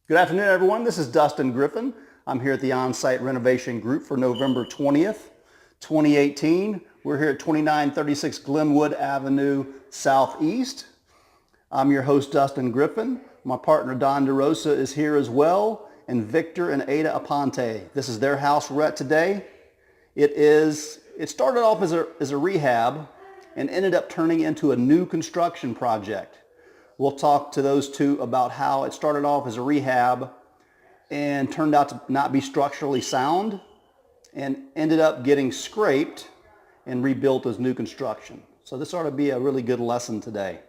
Good afternoon, everyone. This is Dustin Griffin. I'm here at the Onsite Renovation Group for November 20th, 2018. We're here at 2936 Glenwood Avenue Southeast. I'm your host, Dustin Griffin. My partner, DeRosa, is here as well, and Victor and Aida Aponte. This is their house we're at today. It started off as a rehab and ended up turning into a new construction project. We'll talk to those two about how it started off as a rehab and turned out to not be structurally sound and ended up getting scraped and rebuilt as new construction. So this ought to be a really good lesson today.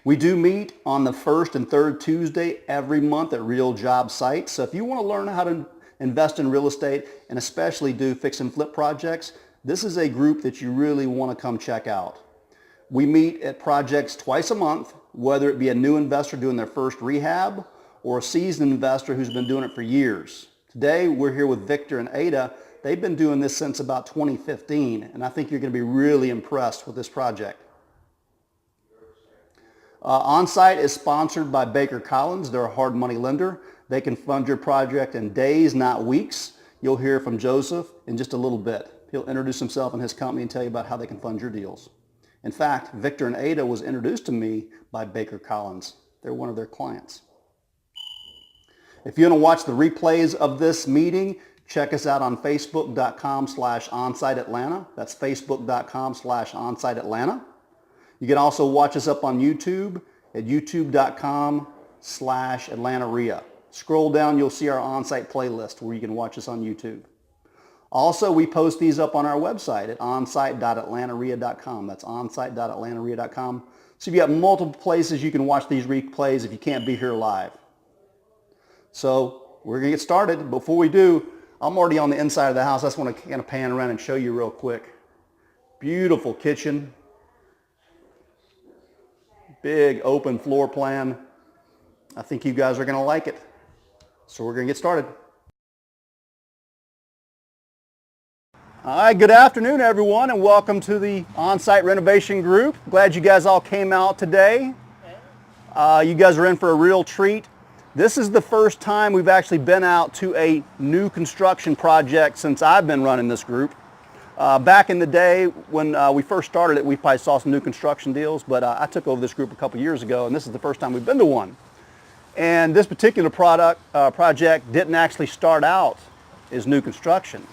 We do meet on the first and third Tuesday every month at real job sites. So if you want to learn how to invest in real estate and especially do fix and flip projects, this is a group that you really want to come check out. We meet at projects twice a month, whether it be a new investor doing their first rehab or a seasoned investor who's been doing it for years. Today, we're here with Victor and Aida. They've been doing this since about 2015, and I think you're going to be really impressed with this project. Onsite is sponsored by Baker Collins. They're a hard money lender. They can fund your project in days, not weeks. You'll hear from Joseph in just a little bit. He'll introduce himself and his company and tell you about how they can fund your deals. In fact, Victor and Aida was introduced to me by Baker Collins. They're one of their clients. If you want to watch the replays of this meeting, check us out on facebook.com/OnsiteAtlanta. That's facebook.com/OnsiteAtlanta. You can also watch us up on YouTube at youtube.com/Atlanta REIA. Scroll down, you'll see our on-site playlist where you can watch us on YouTube. Also, we post these up on our website at onsite.atlantareia.com. That's onsite.atlantareia.com. So you've got multiple places you can watch these replays if you can't be here live. So we're going to get started. Before we do, I'm already on the inside of the house. I just want to kind of pan around and show you real quick. Beautiful kitchen. Big open floor plan. I think you guys are going to like it. So we're going to get started. All right, good afternoon, everyone, and welcome to the Onsite Renovation Group. Glad you guys all came out today. You guys are in for a real treat. This is the first time we've actually been out to a new construction project since I've been running this group. Back in the day when we first started it, we probably saw some new construction deals, but I took over this group a couple years ago, and this is the first time we've been to one. And this particular project didn't actually start out as new construction.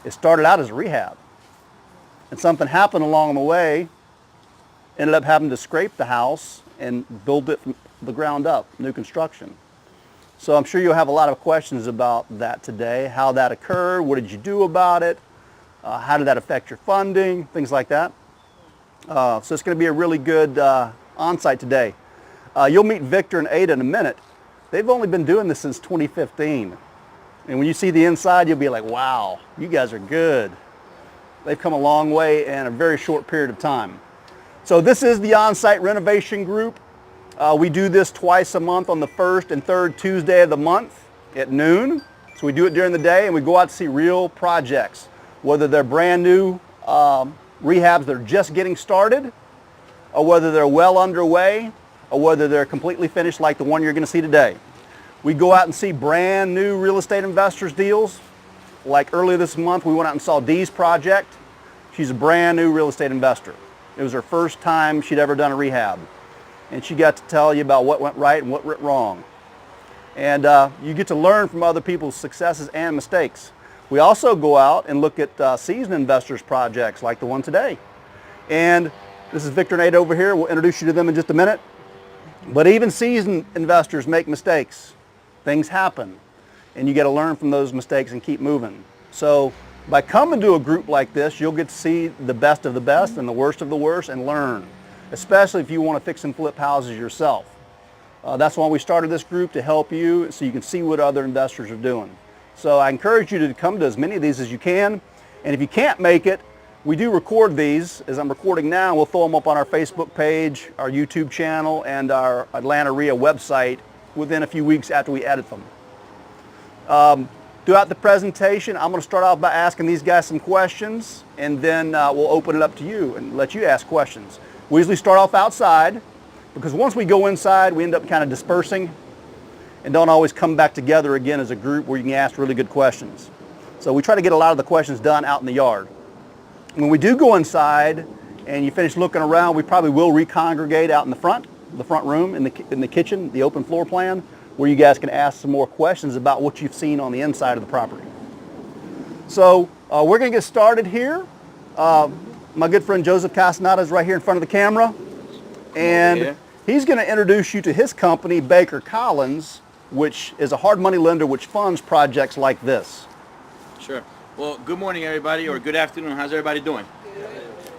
It started out as a rehab. And something happened along the way, ended up having to scrape the house and build it from the ground up, new construction. So I'm sure you'll have a lot of questions about that today, how that occurred, what did you do about it, how did that affect your funding, things like that. So it's going to be a really good on-site today. You'll meet Victor and Aida in a minute. They've only been doing this since 2015. And when you see the inside, you'll be like, wow, you guys are good. They've come a long way in a very short period of time. So this is the Onsite Renovation Group. We do this twice a month on the first and third Tuesday of the month at noon. So we do it during the day and we go out to see real projects, whether they're brand new rehabs that are just getting started, or whether they're well underway, or whether they're completely finished like the one you're going to see today. We go out and see brand new real estate investors deals. Like earlier this month, we went out and saw Dee's project. She's a brand new real estate investor. It was her first time she'd ever done a rehab. And she got to tell you about what went right and what went wrong. And you get to learn from other people's successes and mistakes. We also go out and look at seasoned investors projects like the one today. And this is Victor and Aida over here. We'll introduce you to them in just a minute. But even seasoned investors make mistakes. Things happen, and you got to learn from those mistakes and keep moving. So by coming to a group like this, you'll get to see the best of the best and the worst of the worst and learn, especially if you want to fix and flip houses yourself. That's why we started this group, to help you so you can see what other investors are doing. So I encourage you to come to as many of these as you can, and if you can't make it, we do record these. As I'm recording now, we'll throw them up on our Facebook page, our YouTube channel, and our Atlanta REIA website within a few weeks after we edit them. Throughout the presentation, I'm going to start off by asking these guys some questions, and then we'll open it up to you and let you ask questions. We usually start off outside, because once we go inside, we end up kind of dispersing, and don't always come back together again as a group where you can ask really good questions. So we try to get a lot of the questions done out in the yard. When we do go inside and you finish looking around, we probably will recongregate out in the front room, in the kitchen, the open floor plan, where you guys can ask some more questions about what you've seen on the inside of the property. So we're going to get started here. My good friend Joseph Castaneda is right here in front of the camera, and he's going to introduce you to his company, Baker Collins, which is a hard money lender which funds projects like this. Sure. Well, good morning, everybody, or good afternoon. How's everybody doing?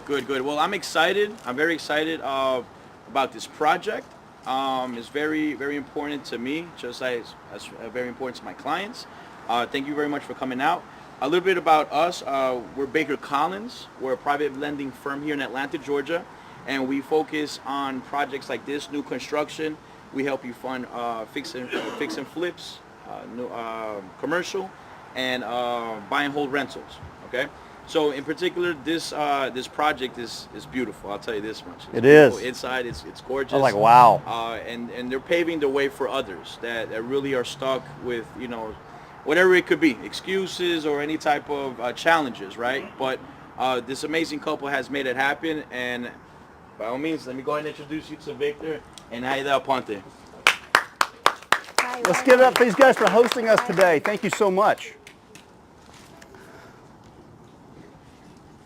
Good, good. Well, I'm excited. I'm very excited about this project. It's very, very important to me, just as very important to my clients. Thank you very much for coming out. A little bit about us. We're Baker Collins. We're a private lending firm here in Atlanta, Georgia, and we focus on projects like this, new construction. We help you fund fix and flips, new, commercial, and buy and hold rentals. Okay. So in particular, this project is beautiful. I'll tell you this much. It is. Inside, it's gorgeous. I was like, wow. And they're paving the way for others that really are stuck with, you know, whatever it could be, excuses or any type of challenges, right? But this amazing couple has made it happen. And by all means, let me go ahead and introduce you to Victor and Aida Aponte. Let's give it up for these guys for hosting us today. Thank you so much.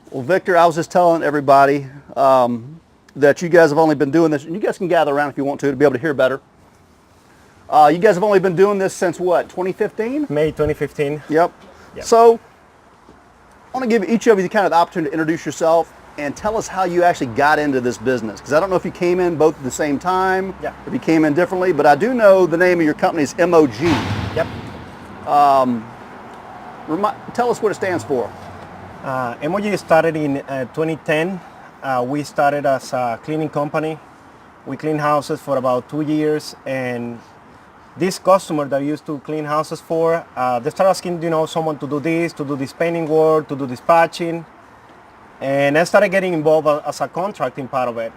Well, Victor, I was just telling everybody that you guys have only been doing this, and you guys can gather around if you want to be able to hear better. You guys have only been doing this since what, 2015? May 2015. Yep. So I want to give each of you kind of the opportunity to introduce yourself and tell us how you actually got into this business. Because I don't know if you came in both at the same time, or if you came in differently, but I do know the name of your company is MOG. Yep. Tell us what it stands for. MOG started in 2010. We started as a cleaning company. We cleaned houses for about 2 years, and this customer that used to clean houses for, they started asking, you know, someone to do this painting work, to do dispatching, and I started getting involved as a contracting part of it.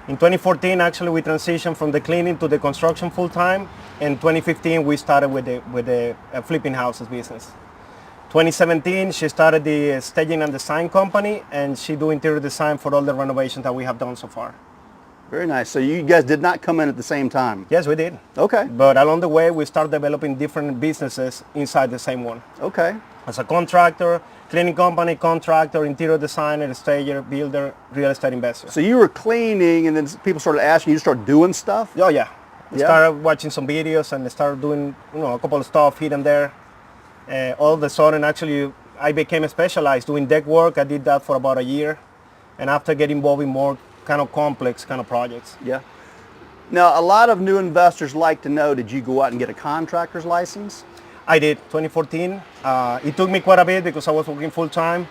In 2014, actually, we transitioned from the cleaning to the construction full time. In 2015, we started with the flipping houses business. 2017, she started the staging and design company, and she do interior design for all the renovations that we have done so far. Very nice. So you guys did not come in at the same time? Yes, we did. Okay. But along the way, we started developing different businesses inside the same one. Okay. As a contractor, cleaning company, contractor, interior designer, stager, builder, real estate investor. So you were cleaning, and then people started asking you to start doing stuff? Oh, yeah. We started watching some videos and started doing, you know, a couple of stuff here and there. All of a sudden, actually, I became specialized doing deck work. I did that for about a year. And after getting involved in more kind of complex kind of projects. Yeah. Now, a lot of new investors like to know, did you go out and get a contractor's license? I did, 2014. It took me quite a bit because I was working full time.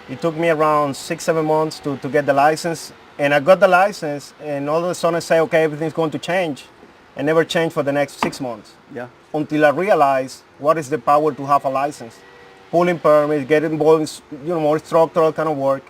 It took me around 6-7 months to get the license. And I got the license, and all of a sudden I say, okay, everything's going to change. And never changed for the next 6 months. Yeah. Until I realized what is the power to have a license. Pulling permits, getting involved in, you know, more structural kind of work.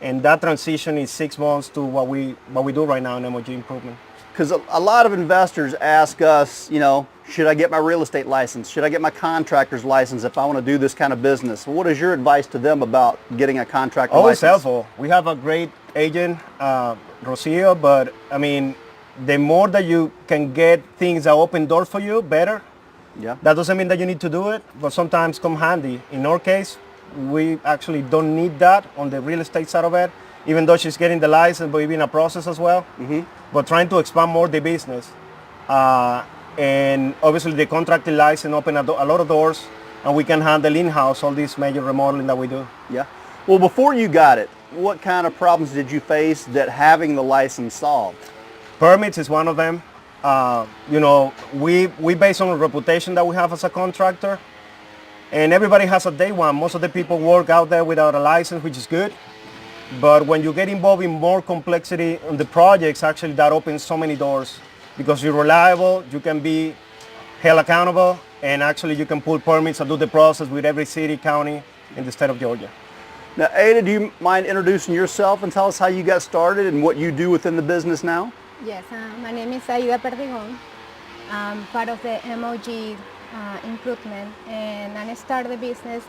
And that transition is 6 months to what we do right now in MOG Improvement. Because a lot of investors ask us, you know, should I get my real estate license? Should I get my contractor's license if I want to do this kind of business? What is your advice to them about getting a contractor license? Always helpful. We have a great agent, Rocio, but I mean, the more that you can get things that open doors for you, better. Yeah. That doesn't mean that you need to do it, but sometimes come handy. In our case, we actually don't need that on the real estate side of it, even though she's getting the license, but even a process as well. Mm-hmm. But trying to expand more the business. And obviously the contracting license open a lot of doors, and we can handle in-house all this major remodeling that we do. Yeah. Well, before you got it, what kind of problems did you face that having the license solved? Permits is one of them. You know, we base on the reputation that we have as a contractor, and everybody has a day one. Most of the people work out there without a license, which is good. But when you get involved in more complexity on the projects, actually that opens so many doors because you're reliable, you can be held accountable, and actually you can pull permits and do the process with every city, county in the state of Georgia. Now, Aida, do you mind introducing yourself and tell us how you got started and what you do within the business now? Yes, my name is Aida Perdigon. part of the MOG improvement, and I started the business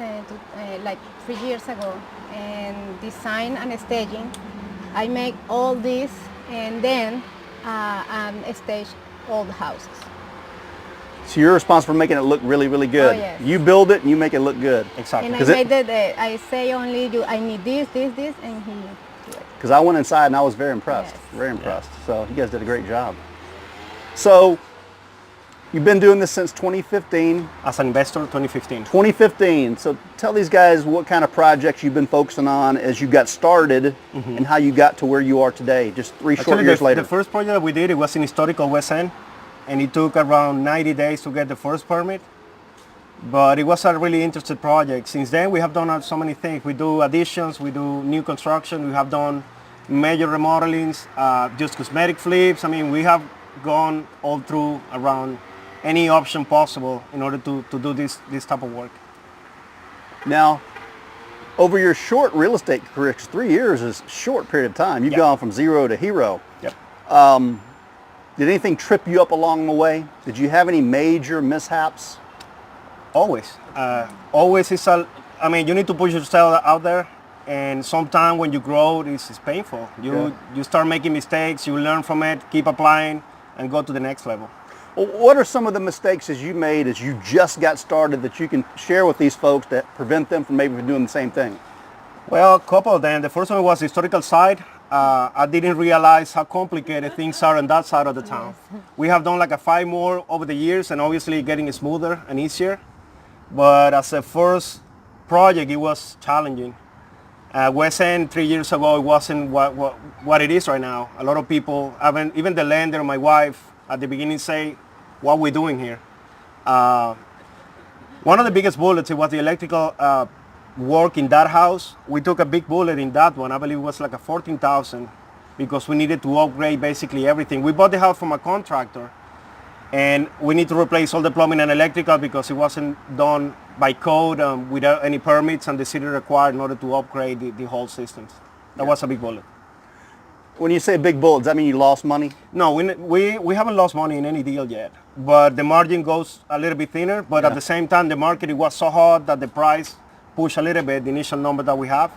like 3 years ago, and design and staging. I make all this, and then stage all the houses. So you're responsible for making it look really, really good. Oh, yes. You build it and you make it look good. Exactly. And I made I say only I need this, and he do it. Because I went inside and I was very impressed. Yes. Very impressed. So you guys did a great job. So you've been doing this since 2015. As an investor, 2015. 2015. So tell these guys what kind of projects you've been focusing on as you got started and how you got to where you are today, just three short years later. The first project that we did, it was in historical West End, and it took around 90 days to get the first permit. But it was a really interesting project. Since then, we have done so many things. We do additions, we do new construction, we have done major remodelings, just cosmetic flips. I mean, we have gone all through around any option possible in order to do this type of work. Now, over your short real estate career, 'cause 3 years is a short period of time. You've gone from zero to hero. Yep. Did anything trip you up along the way? Did you have any major mishaps? Always. Always is I mean, you need to push yourself out there, and sometimes when you grow, it's painful. You start making mistakes, you learn from it, keep applying, and go to the next level. Well, what are some of the mistakes as you made as you just got started that you can share with these folks that prevent them from maybe doing the same thing? Well, a couple of them. The first one was the historical side. I didn't realize how complicated things are on that side of the town. We have done like 5 more over the years, and obviously getting smoother and easier. But as a first project, it was challenging. West End 3 years ago, it wasn't what it is right now. A lot of people, even the lender, my wife, at the beginning say, what are we doing here? One of the biggest bullets, it was the electrical work in that house. We took a big bullet in that one. I believe it was like a $14,000 because we needed to upgrade basically everything. We bought the house from a contractor, and we need to replace all the plumbing and electrical because it wasn't done by code without any permits, and the city required in order to upgrade the whole systems. That was a big bullet. When you say big bullet, does that mean you lost money? No, we haven't lost money in any deal yet, but the margin goes a little bit thinner, but at the same time, the market, it was so hot that the price pushed a little bit the initial number that we have.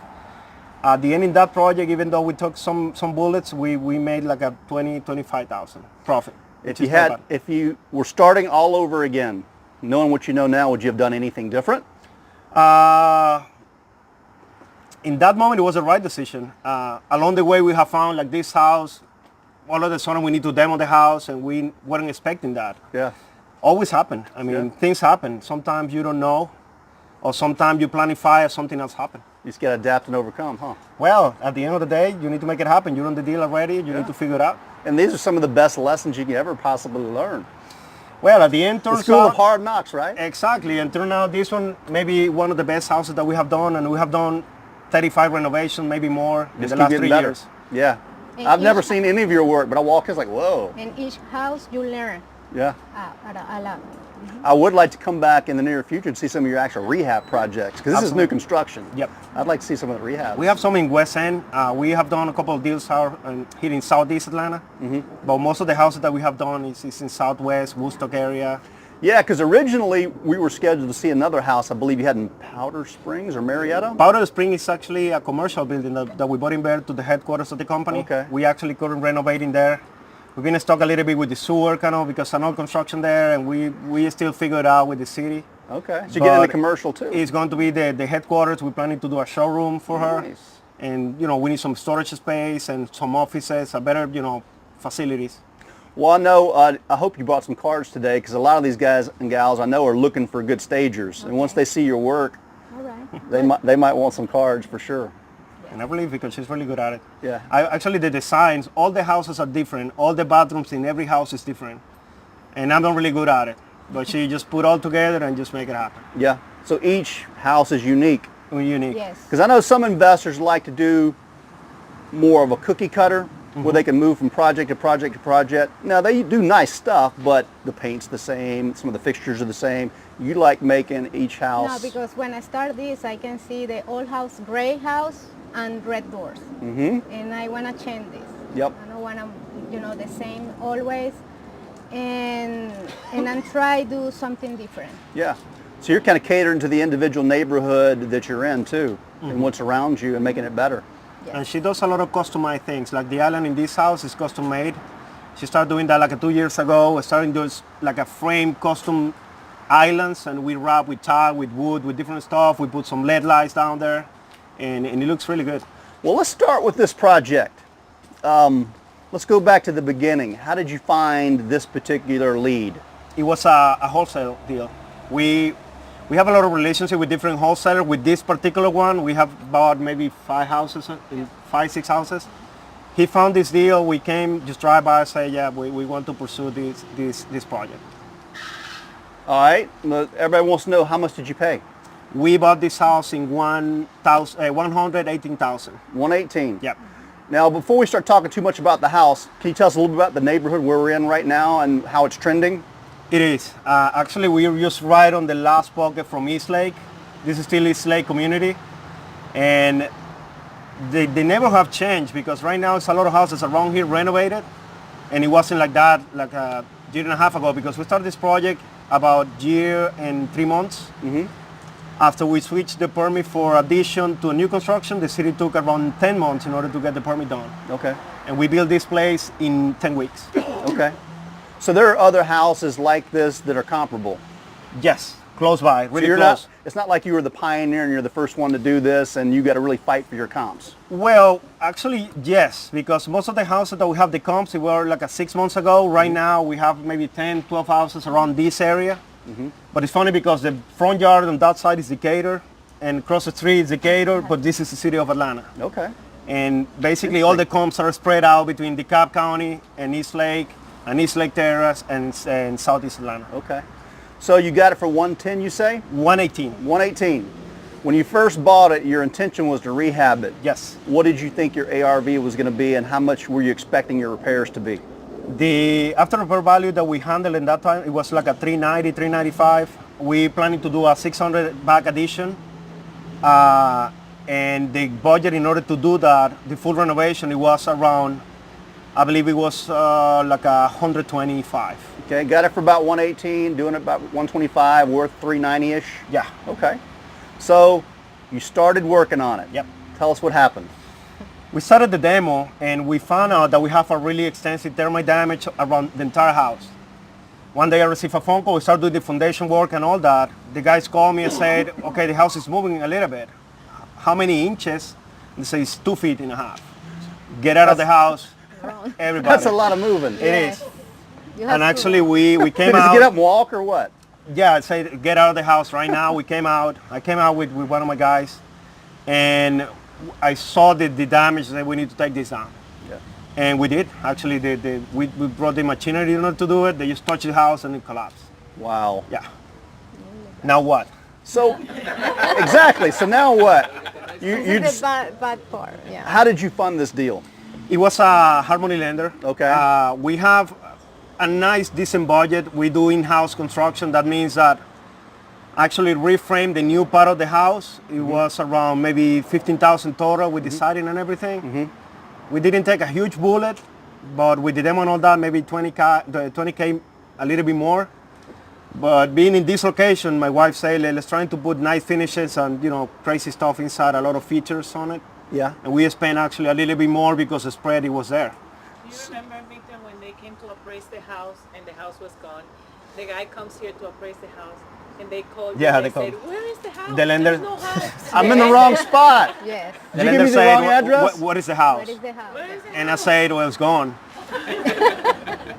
At the end in that project, even though we took some bullets, we made like a $25,000 profit. If you were starting all over again, knowing what you know now, would you have done anything different? In that moment, it was the right decision. Along the way, we have found like this house, all of a sudden we need to demo the house, and we weren't expecting that. Yeah. Always happen. I mean, things happen. Sometimes you don't know, or sometimes you planify, or something else happen. You just got to adapt and overcome, huh? Well, at the end of the day, you need to make it happen. You're on the deal already. You need to figure it out. And these are some of the best lessons you can ever possibly learn. Well, at the end, turns The school out, of hard knocks, right? Exactly, and turn out this one maybe one of the best houses that we have done, and we have done 35 renovations, maybe more in the last 3 years. Yeah. And I've never seen any of your work, but I walk in, it's like, whoa. In each house, you learn Yeah. a lot. I would like to come back in the near future and see some of your actual rehab projects, because this is new construction. Yep. I'd like to see some of the rehab. We have some in West End. We have done a couple of deals here in Southeast Atlanta, but most of the houses that we have done is in Southwest, Woodstock area. Yeah, because originally we were scheduled to see another house, I believe you had in Powder Springs or Marietta? Powder Springs is actually a commercial building that we bought in there to the headquarters of the company. Okay. We actually couldn't renovate in there. We've been stuck a little bit with the sewer kind of because no construction there, and we still figure it out with the city. Okay, so you get into commercial too. It's going to be the headquarters. We're planning to do a showroom for her. Nice. And, we need some storage space and some offices, a better, facilities. Well, I know, I hope you brought some cards today, because a lot of these guys and gals I know are looking for good stagers. And once they see your work, All right. they might want some cards for sure. And I believe because she's really good at it. Yeah. Actually, the designs, all the houses are different. All the bathrooms in every house is different. And I'm not really good at it. But she just put all together and just make it happen. Yeah, so each house is unique. We're unique. Yes. Because I know some investors like to do more of a cookie cutter, where they can move from project to project to project. Now, they do nice stuff, but the paint's the same, some of the fixtures are the same. You like making each house. No, because when I start this, I can see the old house, gray house, and red doors. And I want to change this. Yep. I don't want to, the same always. and I'm try do something different. Yeah. So you're kind of catering to the individual neighborhood that you're in too, and what's around you and making it better. Yes. And she does a lot of customized things. Like the island in this house is custom made. She started doing that like 2 years ago. Starting doing like a frame custom islands, and we wrap with tile, with wood, with different stuff. We put some LED lights down there, and it looks really good. Well, let's start with this project. Let's go back to the beginning. How did you find this particular lead? It was a wholesale deal. We have a lot of relationship with different wholesalers. With this particular one, we have bought maybe 5, 6 houses. He found this deal. We came, just drive by, say, yeah, we want to pursue this project. All right. Everybody wants to know, how much did you pay? We bought this house in 118,000. 118. Yep. Now, before we start talking too much about the house, can you tell us a little bit about the neighborhood where we're in right now and how it's trending? It is. Actually, we're just right on the last pocket from East Lake. This is still East Lake community. And they never have changed, because right now it's a lot of houses around here renovated. And it wasn't like that like a year and a half ago, because we started this project about a year and 3 months. After we switched the permit for addition to a new construction, the city took around 10 months in order to get the permit done. Okay. And we built this place in 10 weeks. Okay. So there are other houses like this that are comparable. Yes, close by, really So you're close. it's not like you were the pioneer and you're the first one to do this and you got to really fight for your comps. Well, actually, yes, because most of the houses that we have the comps, they were like 6 months ago. Right now, we have maybe 10, 12 houses around this area. But it's funny because the front yard on that side is Decatur, and across the street is Decatur, but this is the city of Atlanta. Okay. And basically all the comps are spread out between DeKalb County and East Lake Terrace and Southeast Atlanta. Okay. So you got it for 110, you say? 118. 118. When you first bought it, your intention was to rehab it. Yes. What did you think your ARV was going to be, and how much were you expecting your repairs to be? The after repair value that we handled in that time, it was like a 390, 395. We planning to do a 600 back addition. And the budget in order to do that, the full renovation, it was around, I believe it was like 125. Okay, got it for about 118, doing it about 125, worth 390-ish? Yeah. Okay. So you started working on it. Yep. Tell us what happened. We started the demo and we found out that we have a really extensive termite damage around the entire house. One day I received a phone call, we started doing the foundation work and all that. The guys called me and said, okay, the house is moving a little bit. How many inches? They say it's 2.5 feet. Get out of the house, everybody. That's a lot of moving. It is. You have And to- actually we came Does out. it get up and walk or what? Yeah, I'd say get out of the house right now. We came out. I came out with one of my guys, and I saw the damage that we need to take this down. Yeah. And we did. Actually, we brought the machinery in order to do it. They just touched the house and it collapsed. Wow. Yeah. Now what? So, exactly. So now what? This is the bad part. Yeah. How did you fund this deal? It was a Harmony lender. Okay. We have a nice, decent budget. We do in-house construction. That means that actually reframe the new part of the house. It was around maybe 15,000 total with the siding and everything. We didn't take a huge bullet, but with the demo and all that, maybe 20K, a little bit more. But being in this location, my wife said, let's try to put nice finishes and, crazy stuff inside, a lot of features on it. Yeah. And we spent actually a little bit more because the spread, it was there. Do you remember, Victor, when they came to appraise the house and the house was gone? The guy comes here to appraise the house and they called Yeah, you they and they said, called. where is the house? The lender- There's no house. I'm in the wrong spot. Yes. Did you give me the wrong address? What is the house? What is the house? Where is the And I house? said, well, it's gone.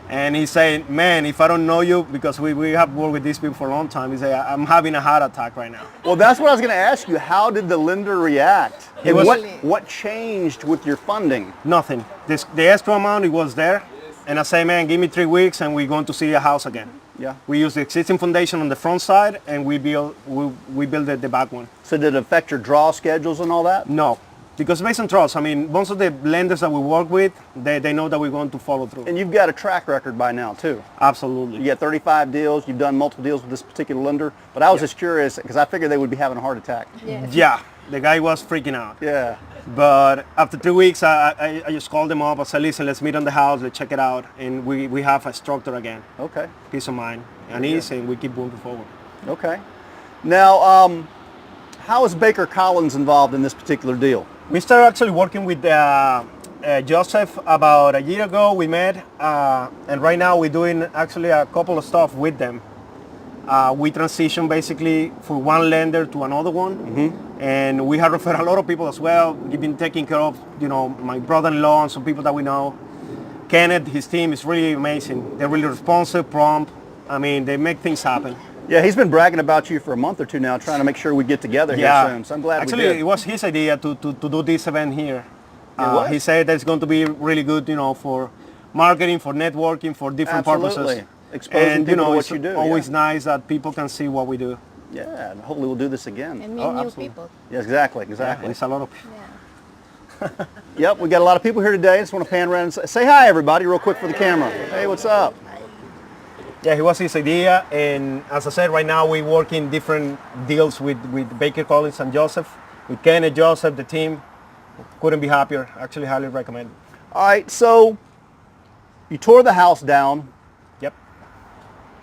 And he said, man, if I don't know you, because we have worked with these people for a long time, he said, I'm having a heart attack right now. Well, that's what I was going to ask you. How did the lender react? It And was- what changed with your funding? Nothing. The escrow amount, it was there. And I say, man, give me 3 weeks and we're going to see a house again. Yeah. We use the existing foundation on the front side and we build the back one. So did it affect your draw schedules and all that? No, because based on trust, I mean, most of the lenders that we work with, they know that we're going to follow through. And you've got a track record by now, too. Absolutely. You got 35 deals. You've done multiple deals with this particular lender. But I was just curious because I figured they would be having a heart attack. Yes. Yeah, the guy was freaking out. Yeah. But after 3 weeks, I just called them up. I said, listen, let's meet on the house, let's check it out. And we have a structure again. Okay. Peace of mind and ease, and we keep moving forward. Okay. Now, how is Baker Collins involved in this particular deal? We started actually working with Joseph about a year ago. We met, and right now we're doing actually a couple of stuff with them. We transition basically from one lender to another one, and we have referred a lot of people as well. We've been taking care of, my brother-in-law and some people that we know. Kenneth, his team is really amazing. They're really responsive, prompt. I mean, they make things happen. Yeah, he's been bragging about you for a month or two now, trying to make sure we get together here soon. So I'm glad actually, we did. it was his idea to do this event here. Was? He said that it's going to be really good, for marketing, for networking, for different Absolutely. purposes. Exposing people to what it's you do. always nice that people can see what we do. Yeah, and hopefully we'll do this again. And meet Oh, new absolutely. people. Yeah, exactly. Yeah, it's a lot of. Yeah. Yep, we got a lot of people here today. Just want to pan around and say hi, everybody, real quick for the camera. Hey, what's up? Yeah, it was his idea, and as I said, right now we work in different deals with Baker Collins and Joseph, with Ken and Joseph, the team. Couldn't be happier. Actually, highly recommend. All right, so you tore the house down. Yep.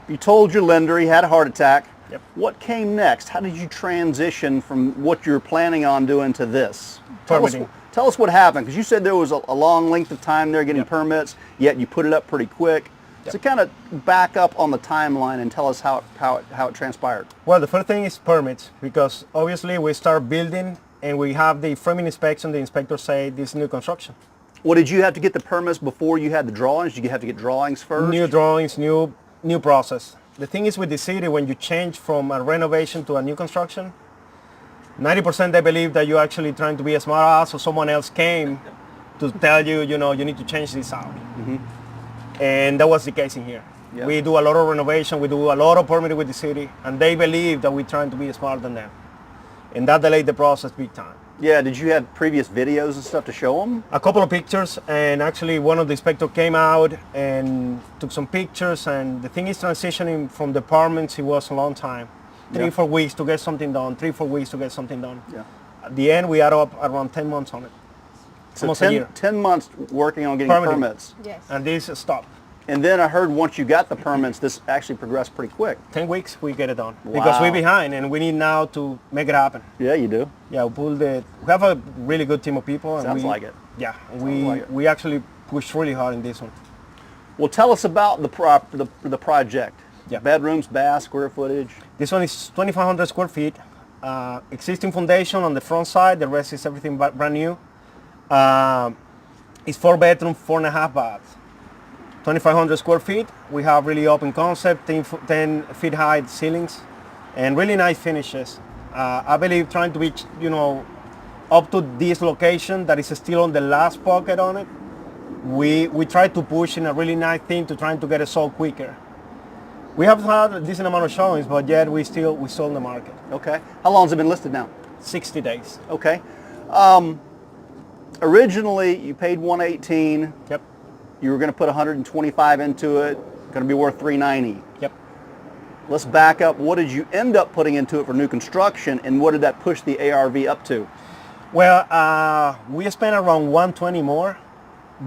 You told your lender he had a heart attack. Yep. What came next? How did you transition from what you're planning on doing to this? Permitting. Tell us what happened, because you said there was a long length of time there getting permits, yet you put it up pretty quick. So kind of back up on the timeline and tell us how it transpired. Well, the first thing is permits, because obviously we start building and we have the framing inspection. The inspector say this is new construction. Well, did you have to get the permits before you had the drawings? Did you have to get drawings first? New drawings, new process. The thing is with the city, when you change from a renovation to a new construction, 90% they believe that you're actually trying to be a smart ass, or someone else came to tell you, you need to change this out. And that was the case in here. Yep. We do a lot of renovation, we do a lot of permitting with the city, and they believe that we're trying to be smarter than them. And that delayed the process big time. Yeah, did you have previous videos and stuff to show them? A couple of pictures, and actually one of the inspectors came out and took some pictures, and the thing is transitioning from departments, it was a long time. 3-4 weeks to get something done, 3-4 weeks to get something done. Yeah. At the end, we add up around 10 months on it. So Almost a year. 10 months working on getting Permitting. permits. Yes. And this stopped. And then I heard once you got the permits, this actually progressed pretty quick. 10 weeks, we get it done. Wow. Because we're behind, and we need now to make it happen. Yeah, you do. Yeah, we have a really good team of people. And Sounds like it. Yeah, and like it. we actually pushed really hard in this one. Well, tell us about the project. Yeah. Bedrooms, baths, square footage. This one is 2,500 square feet. Existing foundation on the front side. The rest is everything brand new. It's 4 bedrooms, 4.5 baths. 2,500 square feet. We have really open concept, 10 feet high ceilings, and really nice finishes. I believe trying to be, up to this location that is still on the last pocket on it. We try to push in a really nice thing to trying to get it sold quicker. We have had a decent amount of showings, but yet we sold in the market. Okay. How long has it been listed now? 60 days. Okay. Originally, you paid $118. Yep. You were going to put $125 into it. Going to be worth $390. Yep. Let's back up. What did you end up putting into it for new construction, and what did that push the ARV up to? Well, we spent around $120 more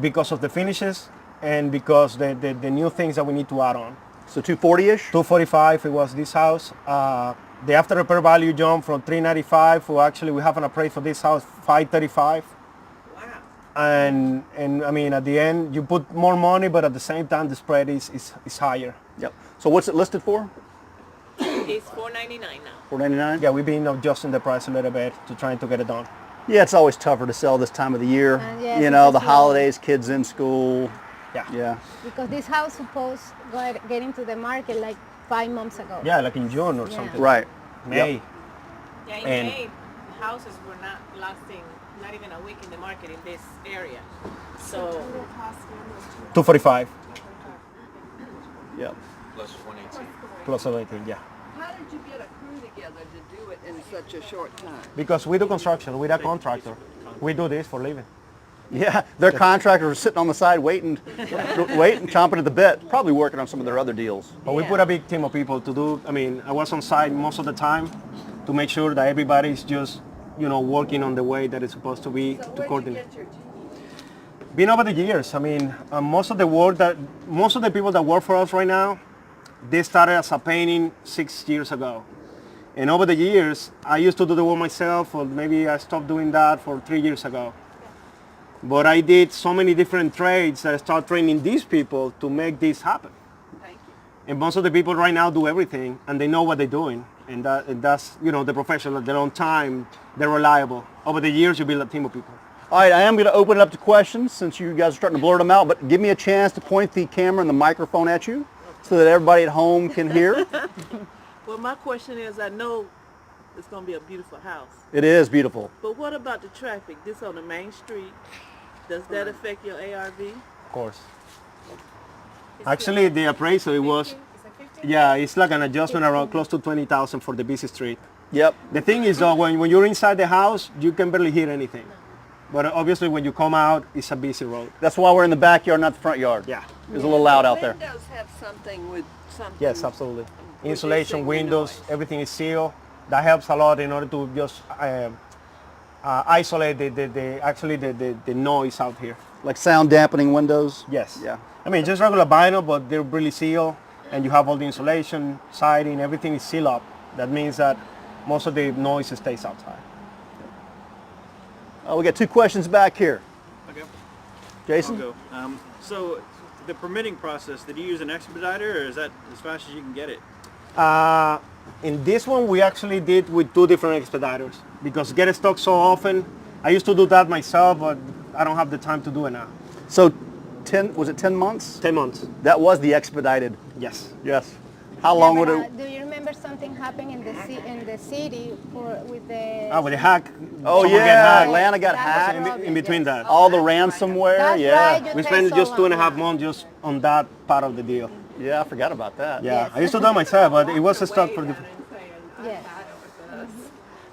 because of the finishes and because the new things that we need to add on. So $240-ish? $245 it was this house. The after repair value jumped from $395 to actually we have an appraisal for this house $535. Wow. And I mean at the end you put more money, but at the same time the spread is higher. Yep. So what's it listed for? It's $499 now. $499? Yeah, we've been adjusting the price a little bit to trying to get it done. Yeah, it's always tougher to sell this time of the year. Yes, You know, the because holidays, kids in school. Yeah. Yeah. Because this house supposed get into the market like 5 months ago. Yeah, like in June or Yeah. something. Right. May. Yep. Yeah, in And- May, houses were not lasting not even a week in the market in this area. So $245 Yep. Plus 118. plus everything. Yeah. How did you get a crew together to do it in such a short time? Because we do construction, we're a contractor. We do this for a living. Yeah, their contractors are sitting on the side waiting, chomping at the bit, probably working on some of their other deals. But we put a big team of people to do, I was on site most of the time to make sure that everybody's just working on the way that it's supposed to be So to where'd you coordinate. get your team? Been over the years. I mean, most of the people that work for us right now, they started as a painting 6 years ago. And over the years, I used to do the work myself, or maybe I stopped doing that for 3 years ago. But I did so many different trades that I started training these people to make this happen. Thank you. And most of the people right now do everything, and they know what they're doing. And that's, the professional, they're on time, they're reliable. Over the years, you build a team of people. All right, I am going to open it up to questions since you guys are starting to blurt them out, but give me a chance to point the camera and the microphone at you so that everybody at home can hear. Well, my question is, I know it's going to be a beautiful house, It is beautiful. but what about the traffic? This on the main street, does that affect your ARV? Of course. Actually, the appraisal, it was, it's like an adjustment around close to 20,000 for the busy street. Yep. The thing is, though, when you're inside the house, you can barely hear anything. But obviously, when you come out, it's a busy road. That's why we're in the backyard, not the front yard. Yeah. It was a little loud out there. Windows have something with something. Yes, absolutely. Reducing Insulation, the windows, noise. everything is sealed. That helps a lot in order to just isolate the noise out here. Like sound dampening windows. Yes. Yeah. I mean, just regular vinyl, but they're really sealed, and you have all the insulation, siding, everything is sealed up. That means that most of the noise stays outside. We got two questions back here. Okay, Jason? I'll go. So the permitting process, did you use an expediter or is that as fast as you can get it? In this one, we actually did with two different expediters because get stock so often. I used to do that myself, but I don't have the time to do it now. So 10 months? 10 months. That was the expedited. Yes. Yes. How long would but, it? do you remember something happened in the city with the? With the hack. Oh someone get yeah, hacked. Atlanta got That was hacked. In between that. All the ransomware. That's Yeah. right, you We take spent so just long. 2.5 months just on that part of the deal. Yeah, I forgot about that. Yeah, Yes. I used to do it myself, but it was a stock for the. Yes.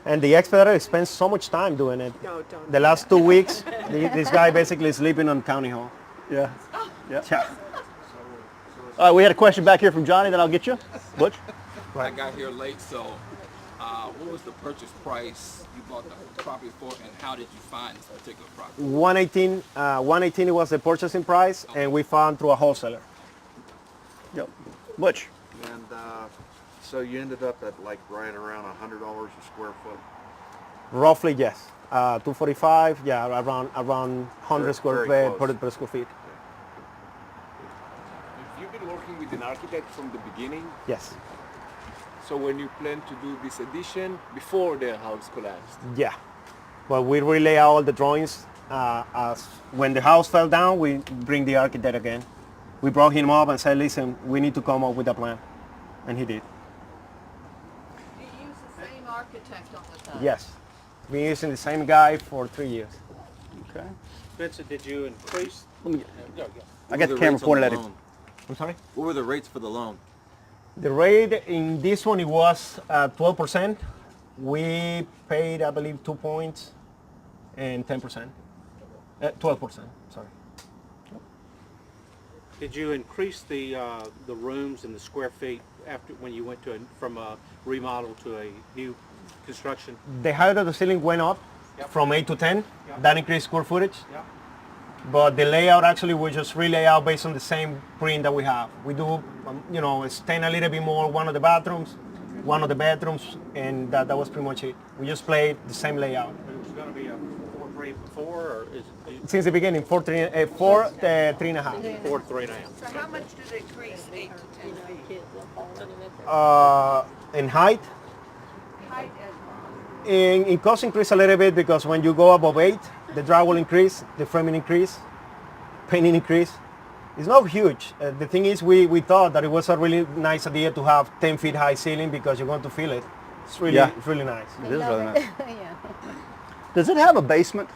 And the expediter spends so much time doing it. No, don't. The last 2 weeks, this guy basically is sleeping on county hall. Yeah. Yeah. Yeah. All right, we had a question back here from Johnny. Then I'll get you, Butch. I got here late, so what was the purchase price you bought the property for, and how did you find this particular property? 118 was the purchasing price, and we found through a wholesaler. Yep. Butch. And so you ended up at like right around $100 a square foot. Roughly, yes. 245, yeah, around 100 square Very feet close. per square feet. If you've been working with an architect from the beginning, Yes. so when you plan to do this addition before the house collapsed, Yeah. Well, we relay out all the drawings. As when the house fell down, we bring the architect again. We brought him up and said, listen, we need to come up with a plan. And he did. Do you use the same architect all the time? Yes. Been using the same guy for 3 years. Okay. Vincent, did you increase? I got the camera pointed at him. I'm sorry? What were the rates for the loan? The rate in this one, it was 12%. We paid, I believe, 2 points and 10%. 12%, sorry. Did you increase the rooms and the square feet after when you went from a remodel to a new construction? The height of the ceiling went up from 8 to 10. Yep. That increased square footage. Yeah. But the layout actually we just relay out based on the same print that we have. We do, extend a little bit more one of the bathrooms, one of the bedrooms, and that was pretty much it. We just played the same layout. It was going to be a 4-3-4 or is it Since the beginning, 4, 3, 4, 3.5. 4-3.5? So how much did it increase, 8 to 10 feet? In height, Height and in cost increase a little bit because when you go above 8, the drywall increase, the framing increase, painting increase. It's not huge. The thing is we thought that it was a really nice idea to have 10 feet high ceiling because you're going to feel it. It's really nice. It is Love really nice. Yeah. Does it have a basement?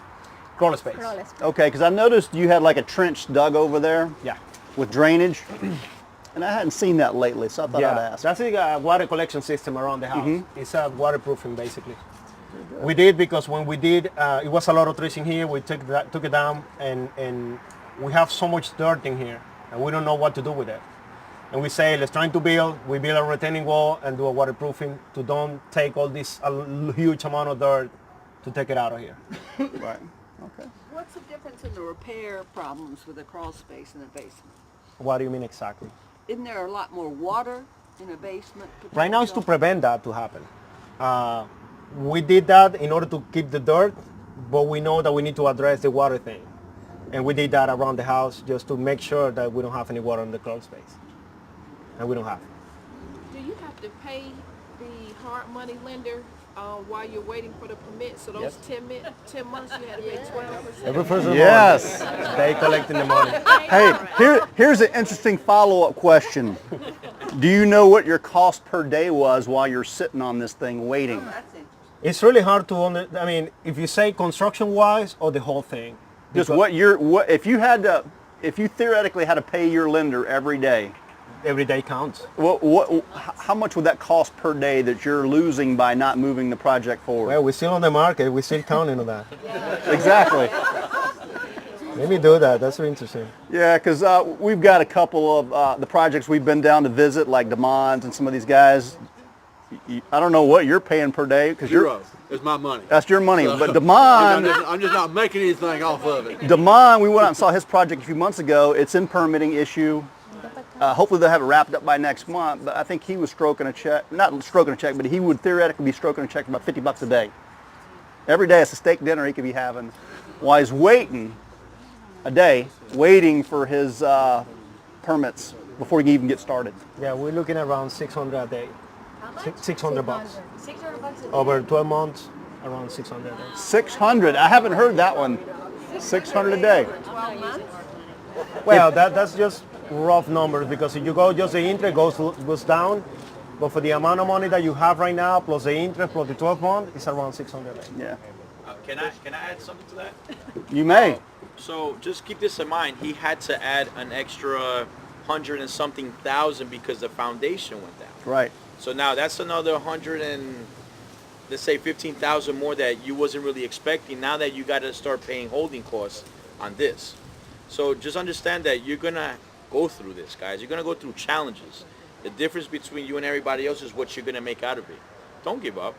Crawl space. Roll space. Okay, because I noticed you had like a trench dug over there Yeah. with drainage, and I hadn't seen that lately, so I thought I'd ask. That's a water collection system around the house. It's a waterproofing basically. We did because when we did, it was a lot of trees in here. We took it down, and we have so much dirt in here, and we don't know what to do with it. And we say, let's try to build a retaining wall and do a waterproofing to don't take all this huge amount of dirt to take it out of here. Right. Okay. What's the difference in the repair problems with a crawl space in a basement? What do you mean exactly? Isn't there a lot more water in a basement? Right now it's to prevent that to happen. We did that in order to keep the dirt, but we know that we need to address the water thing. And we did that around the house just to make sure that we don't have any water in the crawl space. And we don't have. Do you have to pay the hard money lender while you're waiting for the permit? So those 10 months you had to pay 12%? Every first of the Yes. month, they collecting the money. Hey, here's an interesting follow-up question. Do you know what your cost per day was while you're sitting on this thing waiting? It's really hard to, I mean, if you say construction-wise or the whole thing. Just if you theoretically had to pay your lender every day. Every day counts. How much would that cost per day that you're losing by not moving the project forward? Well, we're still on the market. We're still counting on that. Exactly. Maybe do that. That's really interesting. Yeah, because we've got a couple of the projects we've been down to visit, like DeMond's and some of these guys. I don't know what you're paying per day because Zero. It's my money. That's your money. But DeMond, I'm just not making anything off of it. DeMond, we went out and saw his project a few months ago. It's in permitting issue. Hopefully they'll have it wrapped up by next month. But I think he was stroking a check, not stroking a check, but he would theoretically be stroking a check for about $50 a day. Every day it's a steak dinner he could be having while he's waiting a day, waiting for his permits before he can even get started. Yeah, we're looking at around 600 a day. $600. 600 bucks a day. Over 12 months, around 600 a day. 600. I haven't heard that one. 600 a day. 12 months? Well, that's just rough numbers because if you go just the interest goes down, but for the amount of money that you have right now plus the interest plus the 12 months, it's around 600 a day. Yeah. Can I add something to that? You may. So just keep this in mind. He had to add an extra 100 and something thousand because the foundation went down. Right. So now that's another 100 and let's say 15,000 more that you wasn't really expecting. Now that you got to start paying holding costs on this. So just understand that you're gonna go through this, guys. You're gonna go through challenges. The difference between you and everybody else is what you're gonna make out of it. Don't give up,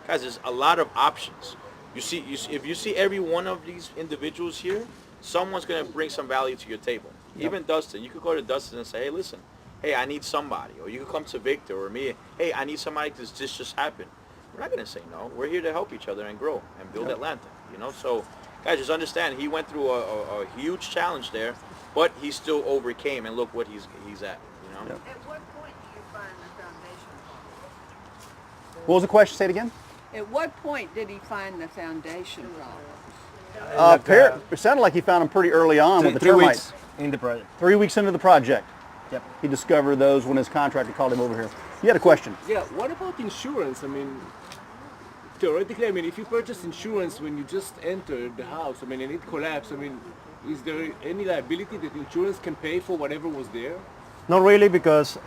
guys. There's a lot of options. You see, if you see every one of these individuals here, someone's gonna bring some value to your table. Yep. Even Dustin, you could go to Dustin and say, hey, listen. Hey, I need somebody. Or you could come to Victor or me. Hey, I need somebody because this just happened. We're not going to say no. We're here to help each other and grow and build Atlanta. You know, so guys, just understand he went through a huge challenge there, but he still overcame. And look what he's at. You know. At what point do you find the foundation? What was the question? Say it again. At what point did he find the foundation problem? It sounded like he found them pretty early on with the 3 termites. weeks in the project. 3 weeks into the project. Yep. He discovered those when his contractor called him over here. You had a question. Yeah, what about insurance? I mean, theoretically, I mean, if you purchase insurance when you just entered the house, I mean, and it collapsed, I mean, is there any liability that insurance can pay for whatever was there? Not really because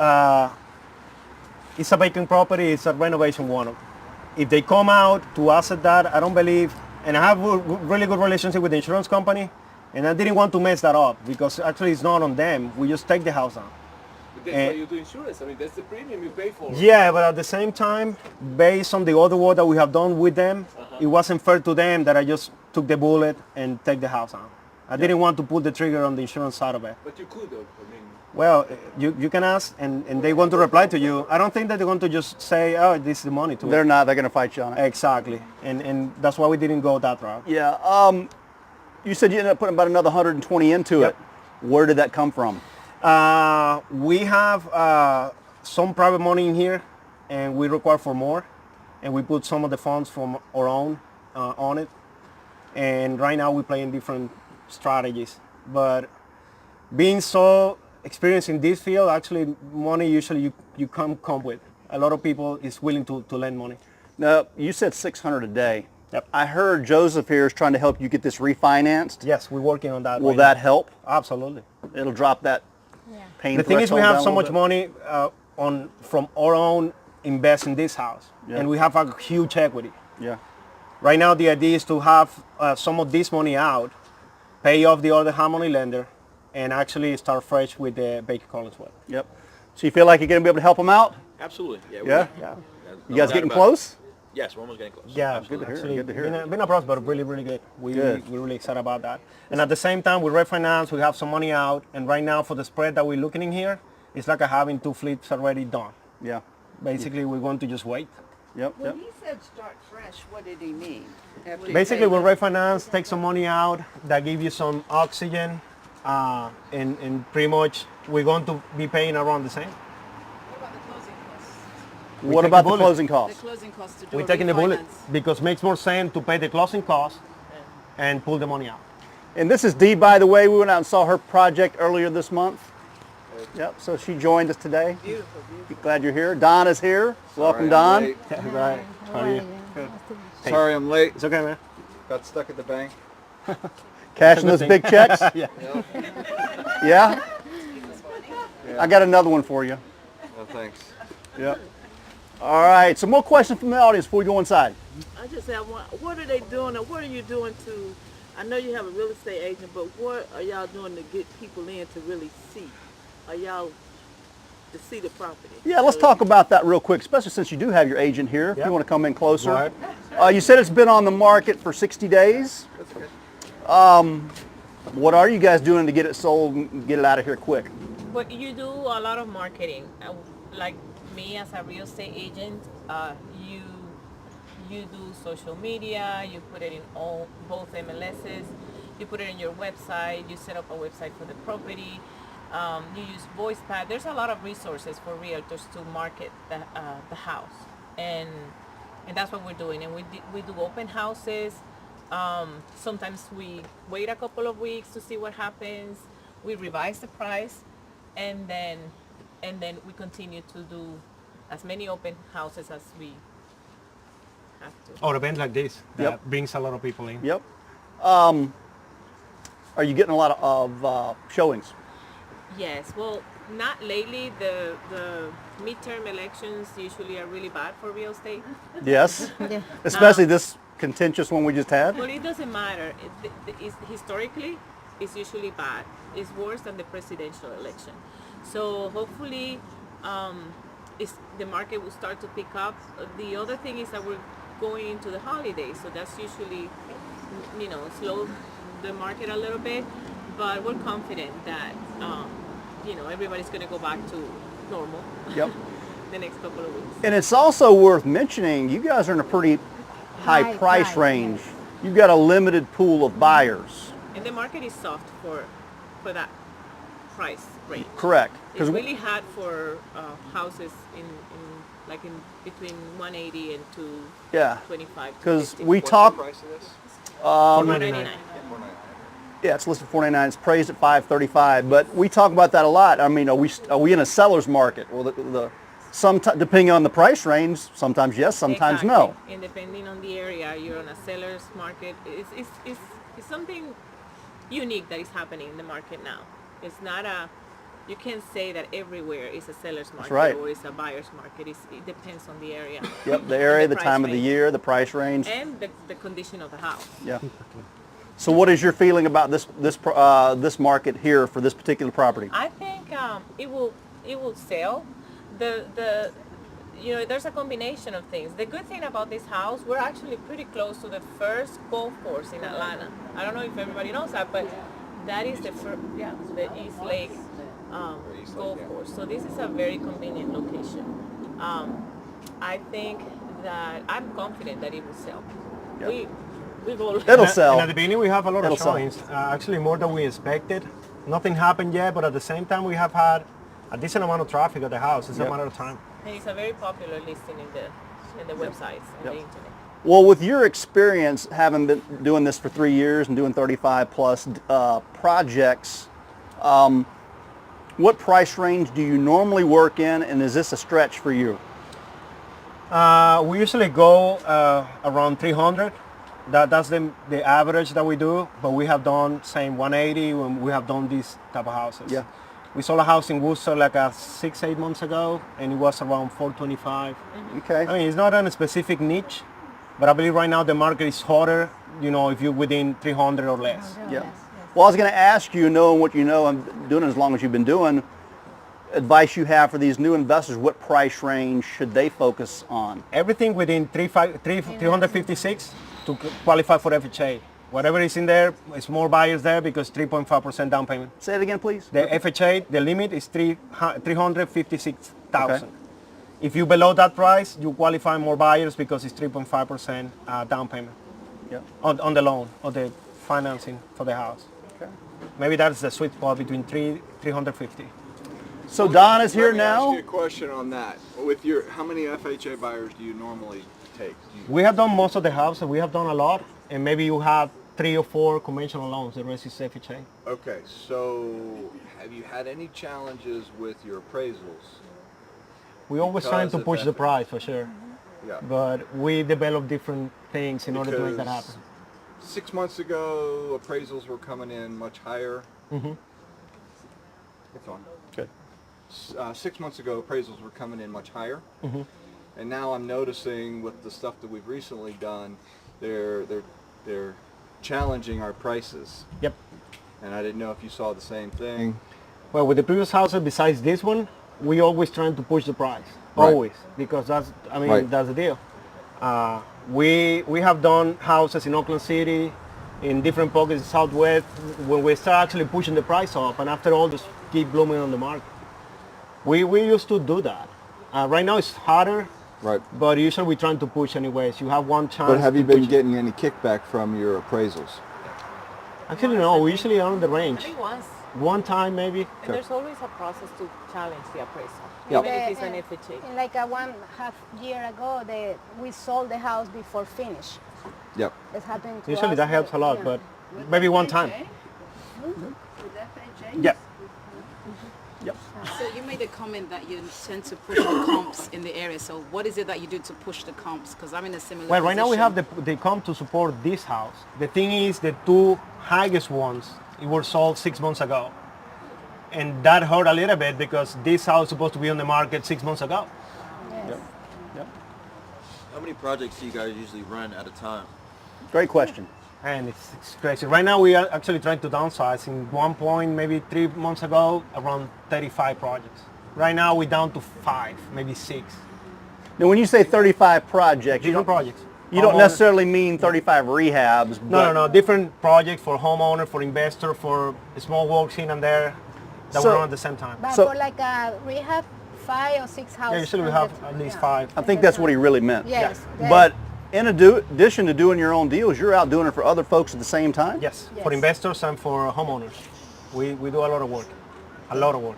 it's a vacant property, it's a renovation one. If they come out to asset that, I don't believe, and I have a really good relationship with the insurance company, and I didn't want to mess that up because actually it's not on them. We just take the house out. But that's why you do insurance. I mean, that's the premium you pay for. Yeah, but at the same time, based on the other work that we have done with them, it wasn't fair to them that I just took the bullet and take the house out. I didn't want to pull the trigger on the insurance side of it. But you could, though. I mean, well, you can ask, and they want to reply to you. I don't think that they're going to just say, oh, this is the money to it. They're not. They're going to fight you on it. Exactly. And that's why we didn't go that route. Yeah. You said you ended up putting about another 120 into it. Where did that come from? We have some private money in here, and we require for more. And we put some of the funds from our own on it. And right now we're playing different strategies. But being so experienced in this field, actually money usually you come with. A lot of people is willing to lend money. Now, you said 600 a day. Yep. I heard Joseph here is trying to help you get this refinanced. Yes, we're working on that. Will that help? Absolutely. It'll drop that pain. The thing is we have so much bit. money from our own invest in this house, and we have a huge equity. Yeah. Right now the idea is to have some of this money out, pay off the other harmony lender, and actually start fresh with the Baker Collinswood. Yep. So you feel like you're going to be able to help them out? Absolutely. Yeah. No You guys doubt getting about close? it. Yes, we're almost getting close. Yeah, Good to hear, actually, good to hear. Been a process, but really, really good. Good. We're really excited about that. And at the same time, we refinance, we have some money out, and right now for the spread that we're looking in here, it's like having 2 flips already done. Yeah. Basically, we're going to just wait. Yep. When Yep. he said start fresh, what did he mean? After you Basically, paid we'll it? refinance, take some money out, that give you some oxygen, and pretty much we're going to be paying around the same. What take about the the bullet. closing The costs? closing costs to do We're a taking the bullet refinance. because it makes more sense to pay the closing costs and pull the money out. And this is Dee, by the way. We went out and saw her project earlier this month. Yep. So she joined us today. Beautiful, beautiful. Glad you're here. Don is here. Welcome, I'm Don. late. Right. How are you? Sorry I'm late. It's okay, man. Got stuck at the bank. Cashing those big checks. Yeah. Yeah. I got another one for you. No thanks. Yep. All right. Some more questions from the audience before we go inside. I just have one. What are they doing, or what are you doing to? I know you have a real estate agent, but what are y'all doing to get people in to really see? Are y'all to see the property? Yeah, let's talk about that real quick, especially since you do have your agent here. If Yep. you want to come in closer. Go ahead. You said it's been on the market for 60 days. What are you guys doing to get it sold and get it out of here quick? But you do a lot of marketing. Like me as a real estate agent, you do social media, you put it in both MLSs, you put it in your website, you set up a website for the property, you use voice pad. There's a lot of resources for realtors to market the house, and that's what we're doing. And we do open houses. Sometimes we wait a couple of weeks to see what happens. We revise the price, and then we continue to do as many open houses as we have to. Or events like this that Yep. brings a lot of people in. Yep. Are you getting a lot of showings? Yes, well, not lately. The midterm elections usually are really bad for real estate. Yes. Yeah. Especially this contentious one we just had. But it doesn't matter. Historically, it's usually bad. It's worse than the presidential election. So hopefully, the market will start to pick up. The other thing is that we're going into the holidays, so that's usually, slow the market a little bit. But we're confident that, everybody's going to go back to normal. Yep. The next couple of weeks. And it's also worth mentioning, you guys are in a pretty high High price price, range. You've got a limited pool of buyers. And the market is soft for that price range. Correct. It's really hard for houses in between 180 and yeah, 225. because we talk. Price of this? 499. Yeah, it's listed $499. It's praised at $535. But we talk about that a lot. I mean, are we in a seller's market? Well, depending on the price range, sometimes yes, sometimes no. Exactly. And depending on the area, you're on a seller's market. It's something unique that is happening in the market now. It's not you can't say that everywhere is a seller's market right. or it's a buyer's market. It depends on the area. Yep, the area, And the price time of the range. year, the price range. And the condition of the house. Yeah. So what is your feeling about this market here for this particular property? I think it will sell. There's a combination of things. The good thing about this house, we're actually pretty close to the first golf course in Atlanta. I don't know if everybody knows that, but that is the East Lake golf course. So this is a very convenient location. I think that I'm confident that it will sell. Yep. We've all It'll sell. And at the beginning, we have a lot It'll of sell. showings. Actually, more than we expected. Nothing happened yet, but at the same time, we have had a decent amount of traffic at the house. It's Yep. a matter of time. And it's a very popular listing in the websites and Yep. the internet. Well, with your experience having been doing this for 3 years and doing 35 plus projects, what price range do you normally work in, and is this a stretch for you? We usually go around 300. That's the average that we do, but we have done same 180 when we have done these type of houses. Yeah. We sold a house in Worcester like 6-8 months ago, and it was around 425. Okay. I mean, it's not on a specific niche, but I believe right now the market is hotter, if you're within 300 or less. Yeah. Well, I was going to ask you, knowing what you know and doing it as long as you've been doing, advice you have for these new investors? What price range should they focus on? Everything within 356 to qualify for FHA. Whatever is in there, it's more buyers there because 3.5% down payment. Say it again, please. The FHA, the limit is 356,000. Okay. If you below that price, you qualify more buyers because it's 3.5% down payment Yep. on the loan or the financing for the house. Okay. Maybe that's the sweet spot between 350. So Don is here Let me ask now. you a question on that. With your, how many FHA buyers do you normally take? We have done most of the houses. We have done a lot, and maybe you have 3 or 4 conventional loans. The rest is FHA. Okay, so have you had any challenges with your appraisals? We always trying to Because of push the that. price for sure, Yeah. but we develop different things in order to make that happen. 6 months ago, appraisals were coming in much higher. Mm-hmm. It's on. Good. 6 months ago, appraisals were coming in much higher. Mm-hmm. And now I'm noticing with the stuff that we've recently done, they're challenging our prices. Yep. And I didn't know if you saw the same thing. Well, with the previous houses, besides this one, we always trying to push the price. Right. Always, because that's Right. that's the deal. We have done houses in Oakland City, in different pockets in Southwest, when we start actually pushing the price up, and after all, just keep blooming on the market. We used to do that. Right now it's harder, Right. but usually we're trying to push anyways. You have one chance. But have you to been push it. getting any kickback from your appraisals? Actually, no. We usually are on the I range. think once. One time maybe. And there's always a process to challenge the appraisal, Yeah. even if it's an FHA. Like a 1.5 year ago, we sold the house before finish. Yep. It's happened to Usually us, that helps a lot, yeah. but maybe one time. With FHA? Yeah. So you made a comment that you tend to push the comps in the area. So what is it that you do to push the comps? Because I'm in a similar Well, right now we position. have the comp to support this house. The thing is, the 2 highest ones, it were sold 6 months ago. And that hurt a little bit because this house is supposed to be on the market 6 months ago. Yes. How many projects do you guys usually run at a time? Great question. And it's crazy. Right now we are actually trying to downsize. In one point, maybe 3 months ago, around 35 projects. Right now we're down to 5, maybe 6. Now, when you say 35 projects, Different projects. you don't Homeowner- necessarily mean 35 rehabs. But No. Different projects for homeowner, for investor, for small works here and there that So- we run at the same time. But So- for like a rehab, 5 or 6 houses. Yeah, usually we have at least 5. I think that's what he really meant. Yes. yes. But in addition to doing your own deals, you're out doing it for other folks at the same time? Yes, Yes. for investors and for homeowners. We do a lot of work. A lot of work.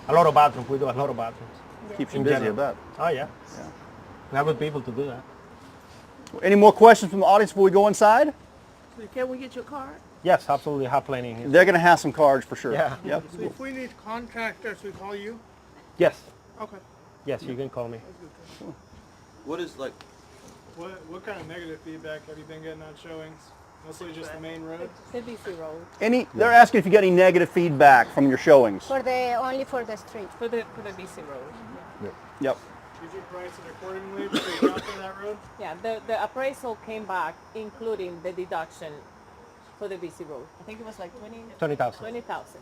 A lot of bathrooms. We do a lot of bathrooms. Keeps you In busy, I general. bet. Oh, yeah. We have good people to do that. Any more questions from the audience before we go inside? Can we get your card? Yes, absolutely. Have plenty in here. They're going to have some cards for sure. Yeah. Yep. So if we need contractors, we call you? Yes. Okay. Yes, you can call me. What is like, What kind of negative feedback have you been getting on showings? Mostly just the main road? The BC Road. They're asking if you got any negative feedback from your showings. Only for the street. For the BC Road. Yep. Did you price it accordingly to account for that road? Yeah, the appraisal came back including the deduction for the BC Road. I think it was like 20,000. 20,000.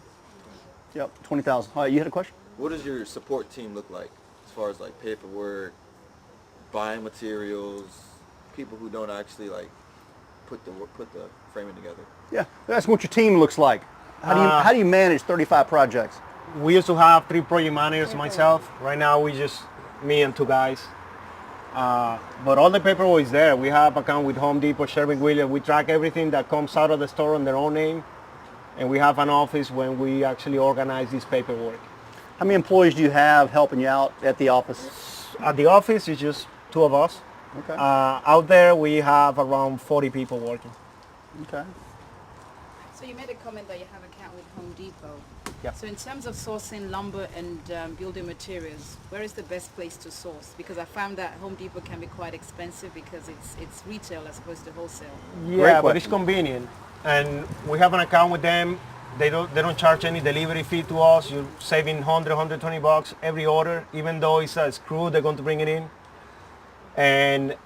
Yep. 20,000. All right, you had a question? what does your support team look like as far as like paperwork, buying materials, people who don't actually like put the framing together? Yeah, that's what your team looks like. How do you manage 35 projects? We used to have 3 project managers, myself. Right now we just me and 2 guys. But all the paperwork is there. We have account with Home Depot, Sherwin-Williams. We track everything that comes out of the store on their own name. And we have an office when we actually organize this paperwork. How many employees do you have helping you out at the office? At the office, it's just 2 of us. Okay. Out there, we have around 40 people working. Okay. So you made a comment that you have account with Home Depot. Yeah. So in terms of sourcing lumber and building materials, where is the best place to source? Because I found that Home Depot can be quite expensive because it's retail as opposed to wholesale. Yeah, but it's convenient. And we have an account with them. They don't charge any delivery fee to us. You're saving 120 bucks every order, even though it's a screw, they're going to bring it in. And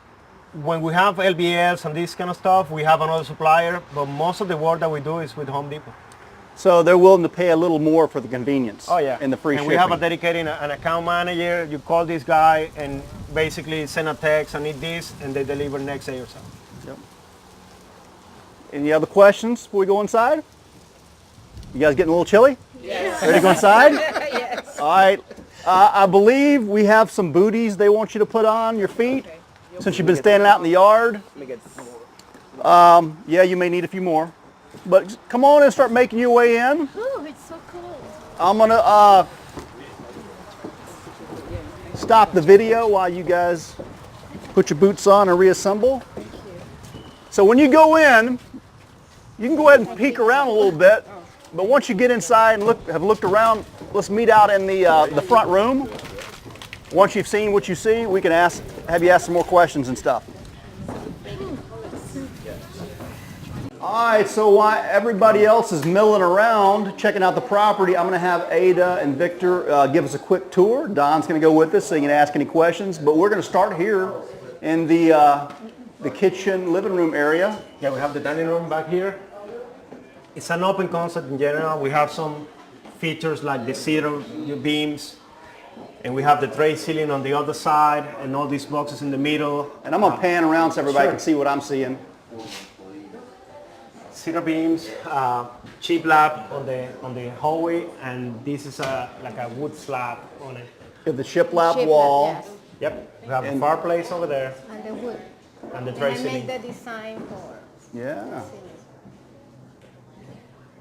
when we have LBLs and this kind of stuff, we have another supplier, but most of the work that we do is with Home Depot. So they're willing to pay a little more for the convenience. Oh yeah. And the free and shipping. we have a dedicated an account manager. You call this guy and basically send a text, I need this, and they deliver next day or so. Yep. Any other questions before we go inside? You guys getting a little chilly? Yes. Ready to go inside? Yes. All right. I believe we have some booties they want you to put on your feet since you've been standing out in the yard. Yeah, you may need a few more. But come on and start making your way in. Oh, it's so cool. I'm going to stop the video while you guys put your boots on and reassemble. So when you go in, you can go ahead and peek around a little bit. But once you get inside and have looked around, let's meet out in the front room. Once you've seen what you see, we can have you ask some more questions and stuff. All right, so while everybody else is milling around, checking out the property, I'm going to have Aida and Victor give us a quick tour. Don's going to go with us so you can ask any questions. But we're going to start here in the kitchen living room area. Yeah, we have the dining room back here. It's an open concept in general. We have some features like the cedar beams, and we have the tray ceiling on the other side, and all these boxes in the middle. And I'm going to pan around so everybody can see what I'm seeing. Cedar beams, cheap lap on the hallway, and this is like a wood slab on it. You have the shiplap wall. Yes. Yep, we have a fireplace over there. And the wood. And the tray I ceiling. made the design for. Yeah.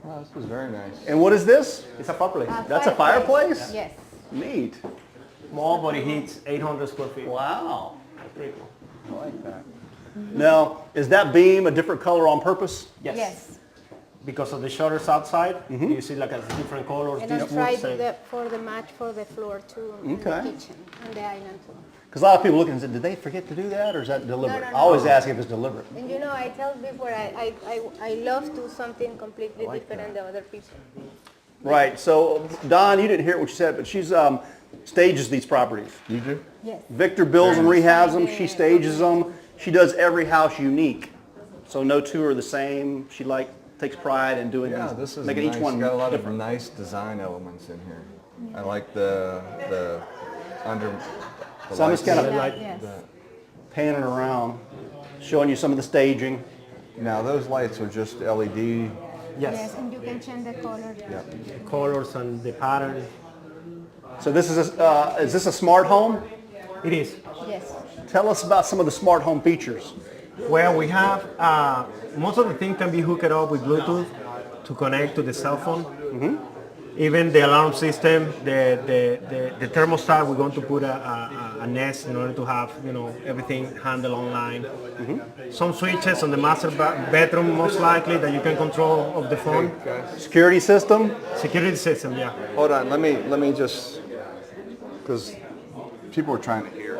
Wow, this was very nice. And what is this? It's a fireplace. That's a fireplace? Yes. Neat. Small, but it heats 800 square feet. Wow. That's pretty cool. I like that. Now, is that beam a different color on purpose? Yes. Because of the shutters outside, you see like a different colors. And I This tried wood, for the match for the floor too, and the Okay. kitchen, and the island too. Because a lot of people look and say, did they forget to do that or is that deliberate? No. I always ask if it's deliberate. And you know, I tell people I love to something completely different than other people. Right. So, Don, you didn't hear what she said, but she's stages these properties. You do? Yes. Victor builds and rehabs them. She stages them. She does every house unique. So no two are the same. She takes pride in doing Yeah, these, this is making nice. each one Got a lot different. of nice design elements in here. I like the under. The So I'm just kind of Yes. panning around, showing you some of the staging. Now those lights are just LED. Yes, and you can change the color. the colors and the pattern. So this is this a smart home? It is. Yes. Tell us about some of the smart home features. Well, we have, most of the things can be hooked up with Bluetooth to connect to the cell phone. Even the alarm system, the thermostat, we're going to put a Nest in order to have, everything handled online. Some switches on the master bedroom, most likely, that you can control of the phone. Security system? Security system, yeah. Hold on, let me just, because people are trying to hear.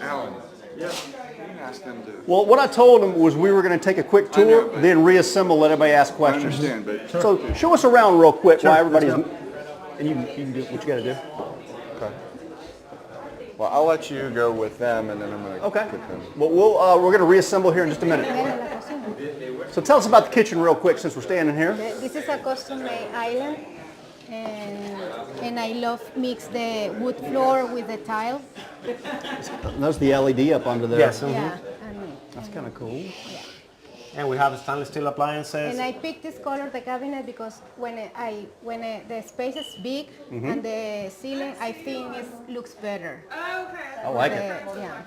Alan. Yeah. Ask them to. Well, what I told them was we were going to take a quick tour, then reassemble, let everybody ask questions. I understand, but So show us around real quick while everybody's, and you can do what you got to do. Okay. Well, I'll let you go with them, and then I'm going to Okay. put them. Well, we're going to reassemble here in just a minute. So tell us about the kitchen real quick since we're standing here. This is a custom-made island, and I love mix the wood floor with the tile. There's the LED up under there. Yes. Yeah, That's kind of cool. And we have stainless steel appliances. and I picked this color, the cabinet, because when the space is big and the ceiling, I think it looks better. I like it. Yeah.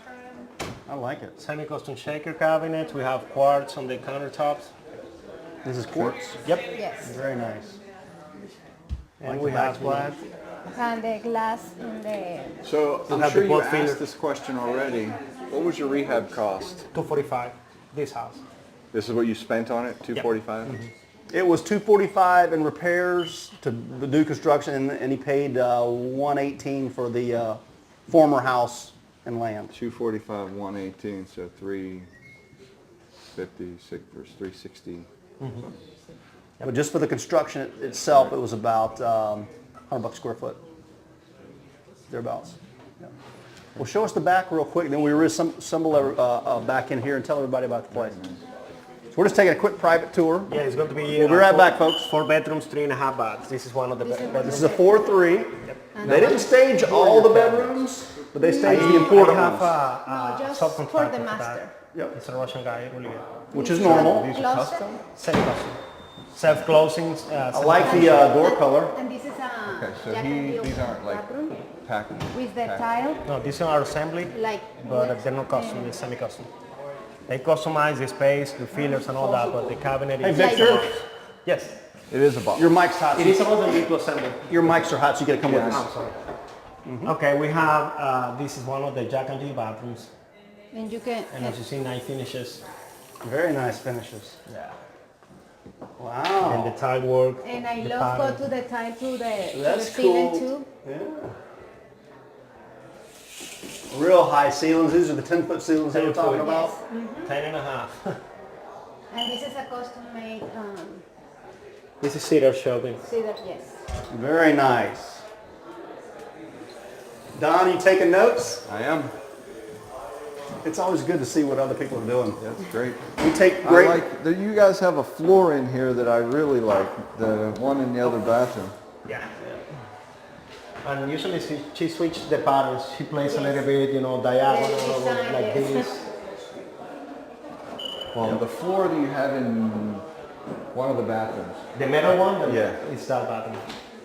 I like it. Semi-custom shaker cabinets. We have quartz on the countertops. This is quartz. Yep. Yes. Very nice. And Like we the have backsplash. And the glass in the. So I'm have sure the you boat asked filler. this question already. What was your rehab cost? $245. This house. This is what you spent on it, $245. It was $245 in repairs to the new construction, and he paid $118 for the former house and land. 245, 118, so 350, 360. But just for the construction itself, it was about $100 square foot, thereabouts. Yeah. Well, show us the back real quick, then we reassemble back in here and tell everybody about the place. So we're just taking a quick private tour. Yeah, it's going to be. We'll be right back, folks. 4 bedrooms, 3.5 baths. This is one of the bedrooms. This is a 4-3. Yep. They didn't stage all the bedrooms, but they staged the important ones. No, just for the master. Yep. It's a Russian guy, really good. Which is normal. These are custom? Semi-custom. Self-closing. I like the door color. And this is a Okay, so these aren't like packaged. with the tile. No, these are assembly, Like but they're not custom, they're semi-custom. They customize the space, the fillers and all that, but the cabinet is... Hey, Victor? Yes. It is a box. Your mic's hot. It is about the need to assemble. Your mics are hot, so you gotta come with us. I'm sorry. Okay, we have, this is one of the Jack and Jill bathrooms. And you can... And as you see, nice finishes. Very nice finishes. Yeah. Wow. And the tile work. And I the love pattern. go to the tile to the That's ceiling cool. too. Yeah. Real high ceilings. These are the 10-foot ceilings they were 10 talking foot. about. Yes. 10.5. And this is a custom made This is cedar shelving. cedar, yes. Very nice. Don, you taking notes? I am. It's always good to see what other people are doing. That's great. We take great... You guys have a floor in here that I really like. The one in the other bathroom. Yeah. And usually she switches the patterns. She plays a little bit, diagonal, like this. Well, the floor that you have in one of the bathrooms. The middle one? Yeah. It's that bathroom.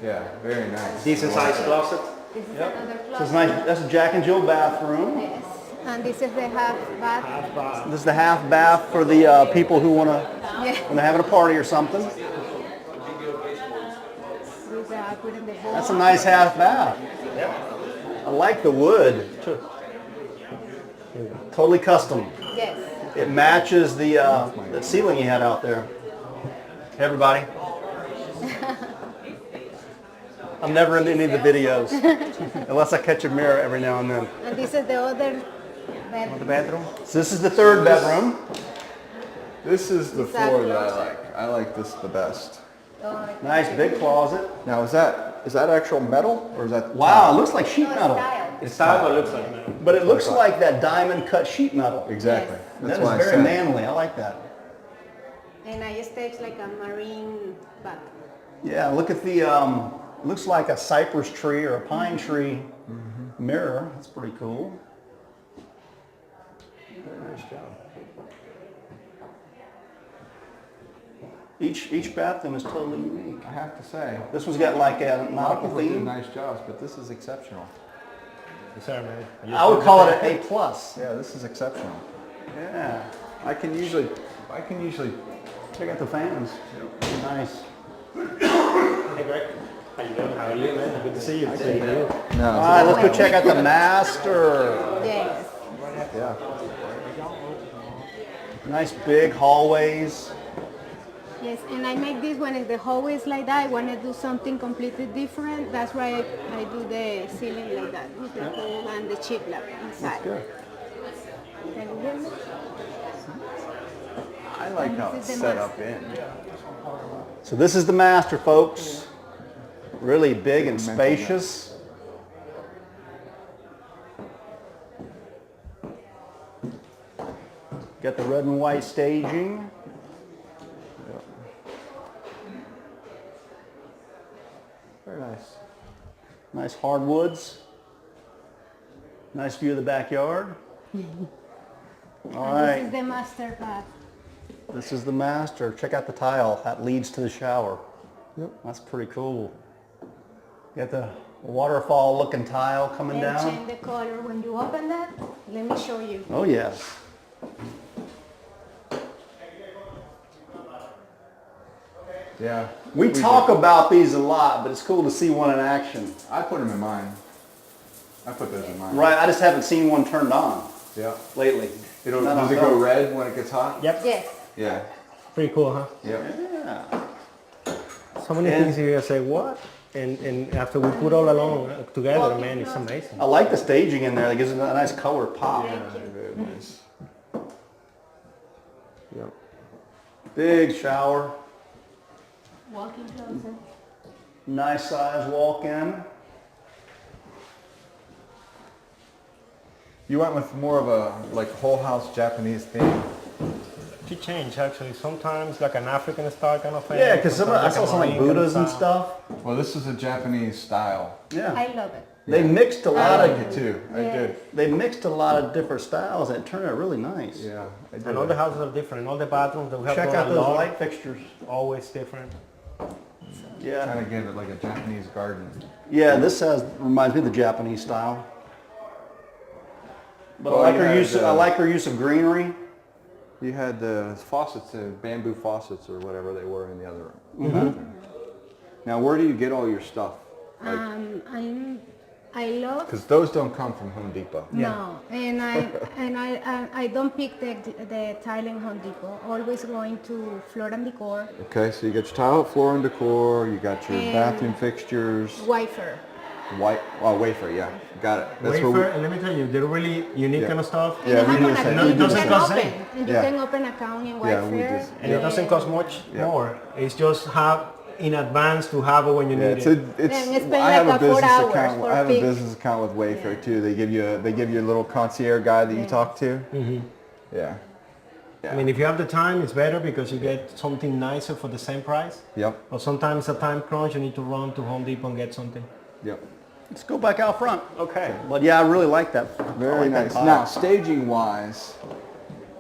Yeah, very nice. Decent sized closet. This is another So closet. it's nice. That's a Jack and Jill bathroom. Yes. And this is the half bath. Half bath. This is the half bath for the people who want to, Yeah. when they're having a party or something. That's a nice half bath. I like the wood. Totally custom. Yes. It matches the ceiling you had out there. Hey, everybody. I'm never in any of the videos unless I catch a mirror every now and then. And this is the other bedroom. The bedroom. So this is the third bedroom. This is the floor that I like. I like this the best. Nice big closet. Now is that actual metal or is that Wow, it looks like sheet metal. It's tile, but it looks like metal. But it looks like that diamond cut sheet metal. Exactly. That's That why is I very said. manly. I like that. And I staged like a marine bath. Yeah, look at the, looks like a cypress tree or a pine tree mirror. That's pretty cool. Very nice job. Each bathroom is totally unique. I have to say. This one's got like a A lot of nautical people do theme. nice jobs, but this is exceptional. Yes, sir, man. I would call it an A+. Yeah, this is exceptional. Yeah. I can usually Check out the fans. Nice. Hey, Greg. How you doing? How are you, man? Good to see you. No, All right, let's go check out the master. Yes. Yeah. Nice big hallways. Yes, and I make this when the hallway is like that. I want to do something completely different. That's why I do the ceiling like that with the pool and the chip lab inside. That's good. Can you hear me? I like how This it's is the set master. up in. So this is the master, folks. Really big and spacious. Got the red and white staging. Very nice. Nice hardwoods. Nice view of the backyard. All And this is right, the master bath. this is the master. Check out the tile. That leads to the shower. Yep. That's pretty cool. Got the waterfall looking tile coming And down. change the color when you open that. Let me show you. Oh yes. Yeah. We talk about these a lot, but it's cool to see one in action. I put them in mine. I put those in mine. Right, I just haven't seen one turned on Yeah. lately. Does Not on it go film. red when it gets hot? Yep. Yes. Yeah. Pretty cool, huh? Yep. Yeah. So many And- things you say, what? And after we put all along together, man, it's amazing. I like the staging in there. That gives it a nice color pop. Very nice. Yep. Big shower. Walking closet. Nice size walk-in. You went with more of a like whole house Japanese theme. to change actually. Sometimes like an African style kind of thing. Yeah, because I saw some like Hawaiian kind of Buddhas and style. stuff. Well, this is a Japanese style. Yeah. I love it. They mixed a lot I of like it too. I do. They mixed a lot of different styles and it turned out really nice. Yeah. I do. And all the houses are different. All the bathrooms that we have Check done out a those lot, light fixtures. always different. Yeah. Kind of give it like a Japanese garden. Yeah, this reminds me of the Japanese style. But Well, I like you her had, use. I like her use of greenery. You had the faucets, bamboo faucets or whatever they were in the other room. Mm-hmm. Now, where do you get all your stuff? I love. Because those don't come from Home Depot. No, and I don't pick the tile in Home Depot. Always going to Floor and Decor. Okay, so you got your tile, floor and decor. You got your And bathroom fixtures. Wafer. Wafer, yeah, got it. That's Wafer, what and let me tell you, they're really unique kind of stuff. Yeah, we do the And same. it doesn't cost open, anything. and you Yeah. can open account in Yeah, we Wafer. just- And it doesn't cost much more. It's just have in advance to have it when you need it. And it's been I have like a 4 business hours account. for I have a fix. business account with Wayfair too. They give you a little concierge guy that you talk to. Yeah. I mean, if you have the time, it's better because you get something nicer for the same price. Yep. But sometimes a time crunch, you need to run to Home Depot and get something. Yep. Let's go back out front. Okay. But yeah, I really like that. Very nice. Now, staging wise,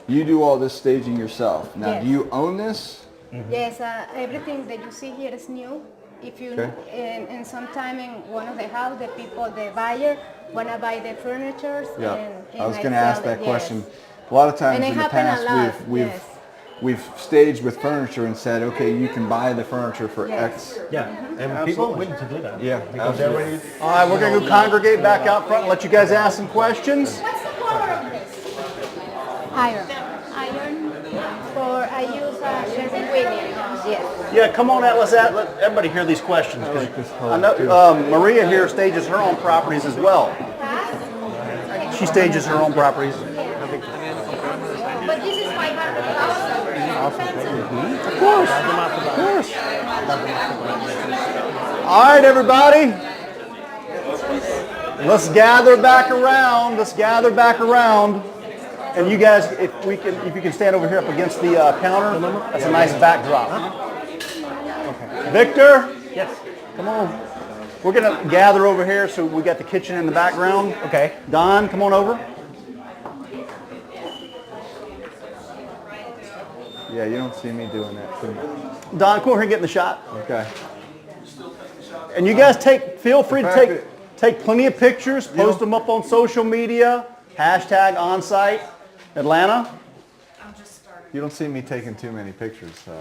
you do all this staging yourself. Now, Yes. do you own this? Yes, everything that you see here is new. If you Okay. and sometime in one of the house, the buyer wanna buy the furniture. Yeah. And I was I going to ask sell that it, question. yes. A lot of times And it in the happen a past, lot, we've yes. we've staged with furniture and said, okay, you can buy the furniture for Yes. X. Yeah, and people are willing to do that. Yeah, because they're absolutely. ready. All right, we're gonna go congregate back out front and let you guys ask some questions. Iron. For I use Sherwin-Williams. Yes. Yeah, come on out. Let everybody hear these questions. 'Cause I know Maria here stages her own properties as well. She stages her own properties. But this is $500,000. Of course. Of course. All right, everybody. Let's gather back around. Let's gather back around. And you guys, if you can stand over here up against the counter, that's a nice backdrop. Okay. Victor? Yes. Come on. We're gonna gather over here, so we got the kitchen in the background. Okay. Don, come on over. Yeah, you don't see me doing that too much. Don, come over here and get in the shot. Okay. And you guys feel free to fact take plenty of pictures, post them up on social media, hashtag Onsite Atlanta. You don't see me taking too many pictures, so.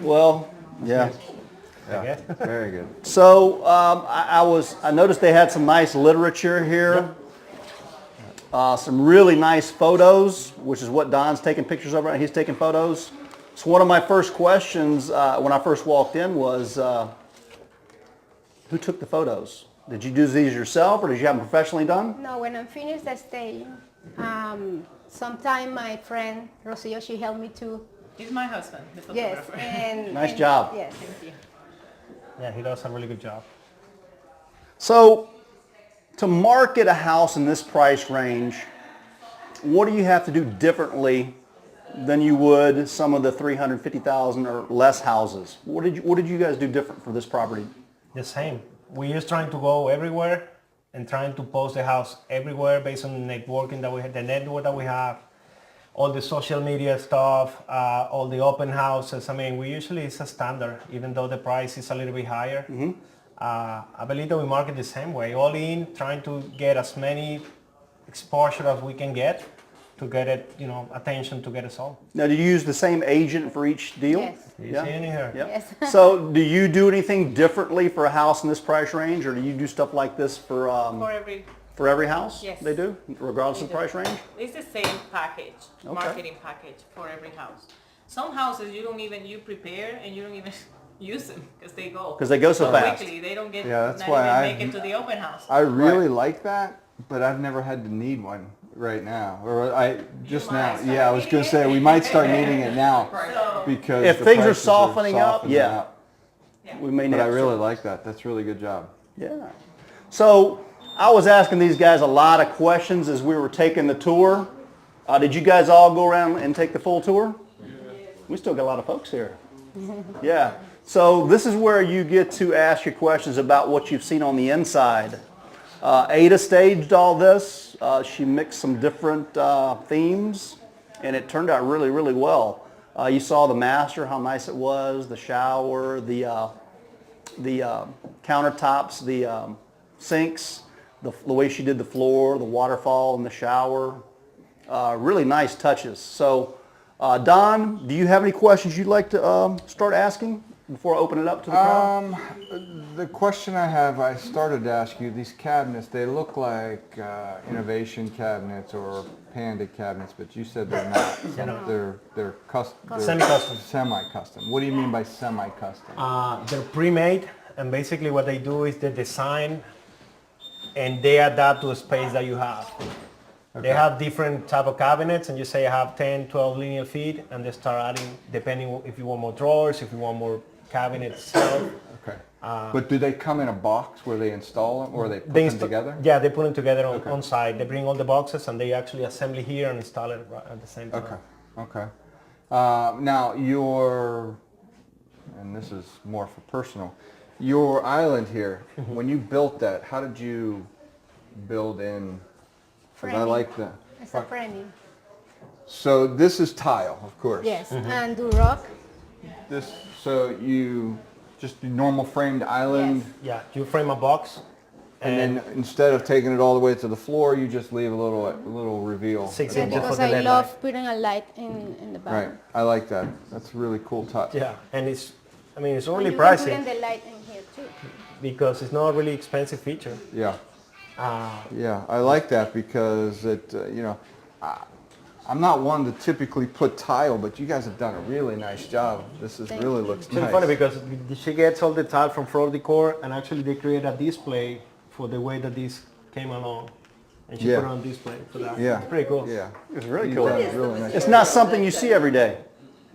Well, yeah. Yeah, very good. So I noticed they had some nice literature here. Some really nice photos, which is what Don's taking pictures of right now. He's taking photos. So one of my first questions when I first walked in was, who took the photos? Did you do these yourself or did you have them professionally done? No, when I'm finished the staging, sometime my friend Rocio, she helped me to. He's my husband, the Yes, photographer. and Nice job. Yes. Thank you. Yeah, he does a really good job. So to market a house in this price range, what do you have to do differently than you would some of the 350,000 or less houses? What did you guys do different for this property? The same. We're just trying to go everywhere and trying to post the house everywhere based on the networking that we have, the network that we have, all the social media stuff, all the open houses. I mean, it's a standard, even though the price is a little bit higher. I believe that we market the same way, all in, trying to get as many exposure as we can get to get it, attention to get it sold. Now, do you use the same agent for each deal? Yes. You see any here? Yep. Yes. So do you do anything differently for a house in this price range, or do you do stuff like this for every house? Yes. They do, regardless of the price range? It's the same package, Okay. marketing package for every house. Some houses you prepare and you don't even use them because they go. Because they go so fast. Quickly. They don't get, Yeah, that's not why even make it to the open house. I really like that, but I've never had to need one right now. Or I just now. Yeah, I was going to say we might start needing it now because If the things are prices softening up, softening yeah. up. We may But need I to really start- like that. That's a really good job. Yeah. So I was asking these guys a lot of questions as we were taking the tour. Did you guys all go around and take the full tour? We still got a lot of folks here. Yeah. So this is where you get to ask your questions about what you've seen on the inside. Aida staged all this. She mixed some different themes, and it turned out really, really well. You saw the master, how nice it was, the shower, the countertops, the sinks, the way she did the floor, the waterfall in the shower. Really nice touches. So, Don, do you have any questions you'd like to start asking before I open it up to the crowd? The question I have, I started to ask you, these cabinets, they look like innovation cabinets or Panda cabinets, but you said they're not. They're custom. Semi-custom. Semi-custom. What do you mean by semi-custom? They're pre-made, and basically what they do is they design and they adapt to a space that you have. They have different type of cabinets, and you say I have 10, 12 linear feet, and they start adding, depending if you want more drawers, if you want more cabinets. Okay. But do they come in a box where they install them, or they put them together? Yeah, they put them together on site. They bring all the boxes, and they actually assemble here and install it at the same time. Okay. Now and this is more for personal, your island here, when you built that, how did you build in? Because I like that. It's a framing. So this is tile, of course. Yes, and do rock. So you just do normal framed island. Yeah, you frame a box. And then instead of taking it all the way to the floor, you just leave a little reveal. 6 Yeah, inches for because the I LED love light. putting a light in the bottom. Right, I like that. That's a really cool touch. Yeah, and it's only You can pricey put in the light in here too. because it's not a really expensive feature. Yeah. Yeah, I like that because I'm not one to typically put tile, but you guys have done a really nice job. This really looks It's nice. funny because she gets all the tile from floor decor, and actually they create a display for the way that this came along, and she put it on display for that. Yeah. It's pretty cool. Yeah, It's really cool. really nice. It's not something you see every day.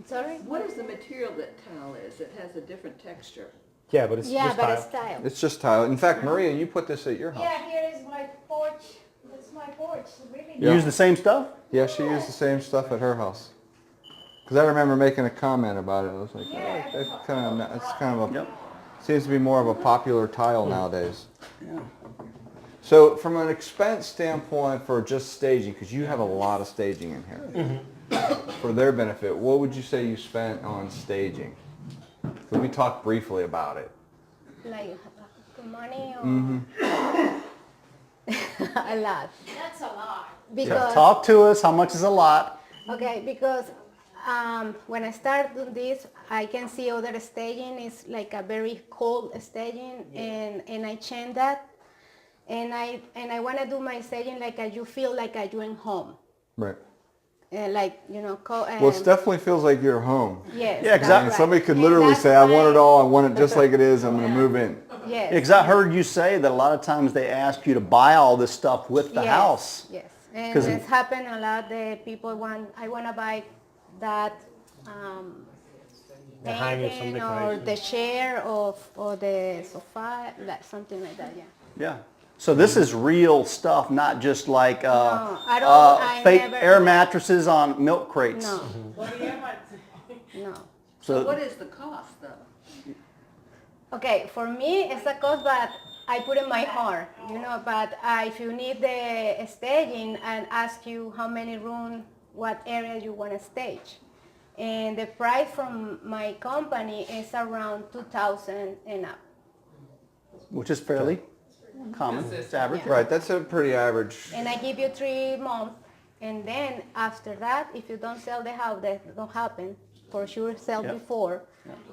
Sorry? What is the material that tile is? It has a different texture. Yeah, but it's just tile. It's tile. It's just tile. In fact, Maria, you put this at your house. Yeah, here is my porch. That's my porch. Really You use the same stuff? Yeah, she used the same stuff at her house. Because I remember making a comment about it. I was like, it's kind of a, seems to be more of a popular tile nowadays. Yeah. So from an expense standpoint for just staging, because you have a lot of staging in here, for their benefit, what would you say you spent on staging? Because we talked briefly about it. Like money or a lot. That's a lot. Because Talk to us. How much is a lot? okay, because when I start doing this, I can see other staging is like a very cold staging, and I change that, and I want to do my staging like you feel like you're in home, Right. like Well, it definitely feels like you're home. Yes. Yeah, exactly. right. Somebody could And literally that's say, I want it why- all, I want it just like it is, I'm going to move in. Yes. Because I heard you say that a lot of times they ask you to buy all this stuff with the Yes, house. Yes, and 'Cause- it's happened a lot. The people I want to buy that The hangers, some painting or decorations. the chair or the sofa, like something like that. Yeah. Yeah. So this is real stuff, not just like I don't- I fake never- air mattresses on milk crates. No. No. So what is the cost though? Okay, for me it's a cost, but I put in my heart, but if you need the staging, and ask you how many rooms, what area you want to stage. And the price from my company is around 2,000 and up. Which is fairly common. It's average. Yeah. Right, that's a pretty average. And I give you 3 months, and then after that, if you don't sell the house, that don't happen. For sure, sell Yep. before,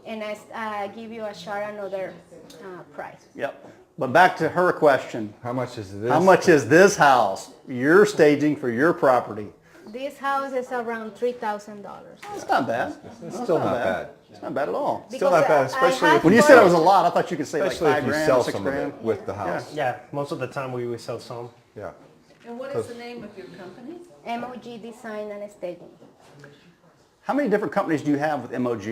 and I give you another price. Yep. But back to her question. How much is this? How much is this house you're staging for your property? This house is around $3,000. It's not bad. It's still not bad. It's not bad at all. Still not bad, especially if When you said it was a lot, I thought you could say like especially if $5 you grand sell or $6 some of grand. it with the house. Yeah, most of the time we will sell some. Yeah. And what is the name of your company? MOG Design and Staging. How many different companies do you have with MOG?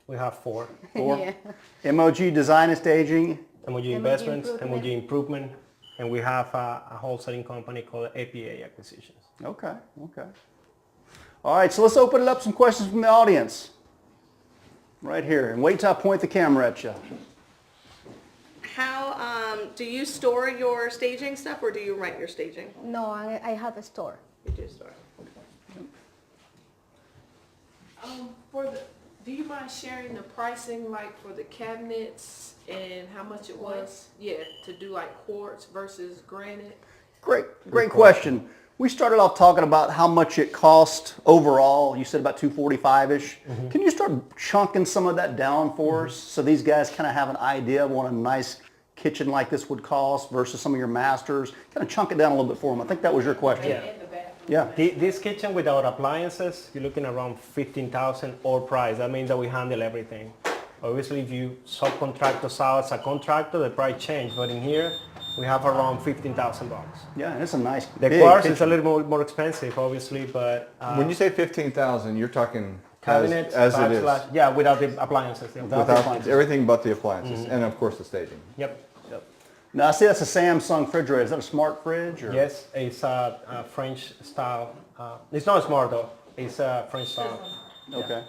We have 4. 4? Yeah. MOG Design and Staging. MOG Investments, Improvement. MOG Improvement, and we have a wholesaling company called APA Acquisitions. Okay, okay. All right, so let's open it up some questions from the audience. Right here, and wait till I point the camera at you. How do you store your staging stuff, or do you rent your staging? No, I have a store. You do store. Do you mind sharing the pricing, like for the cabinets and how much it was? Yeah, to do like quartz versus granite. Great question. We started off talking about how much it cost overall. You said about $245-ish. Can you start chunking some of that down for us so these guys kind of have an idea of what a nice kitchen like this would cost versus some of your masters? Kind of chunk it down a little bit for them. I think that was your question. Yeah. This kitchen without appliances, you're looking around 15,000 all price. That means that we handle everything. Obviously, if you subcontract us out as a contractor, the price change. But in here, we have around $15,000. Yeah, it's a nice. The quartz is a little more expensive, obviously, but when you say 15,000, you're talking cabinets, as it is. Yeah, without the appliances. Yeah. Without everything but the appliances, and of course the staging. Yep. Now I see that's a Samsung refrigerator. Is that a smart fridge? Or? Yes, it's a French style. It's not smart though. It's a French style. Okay.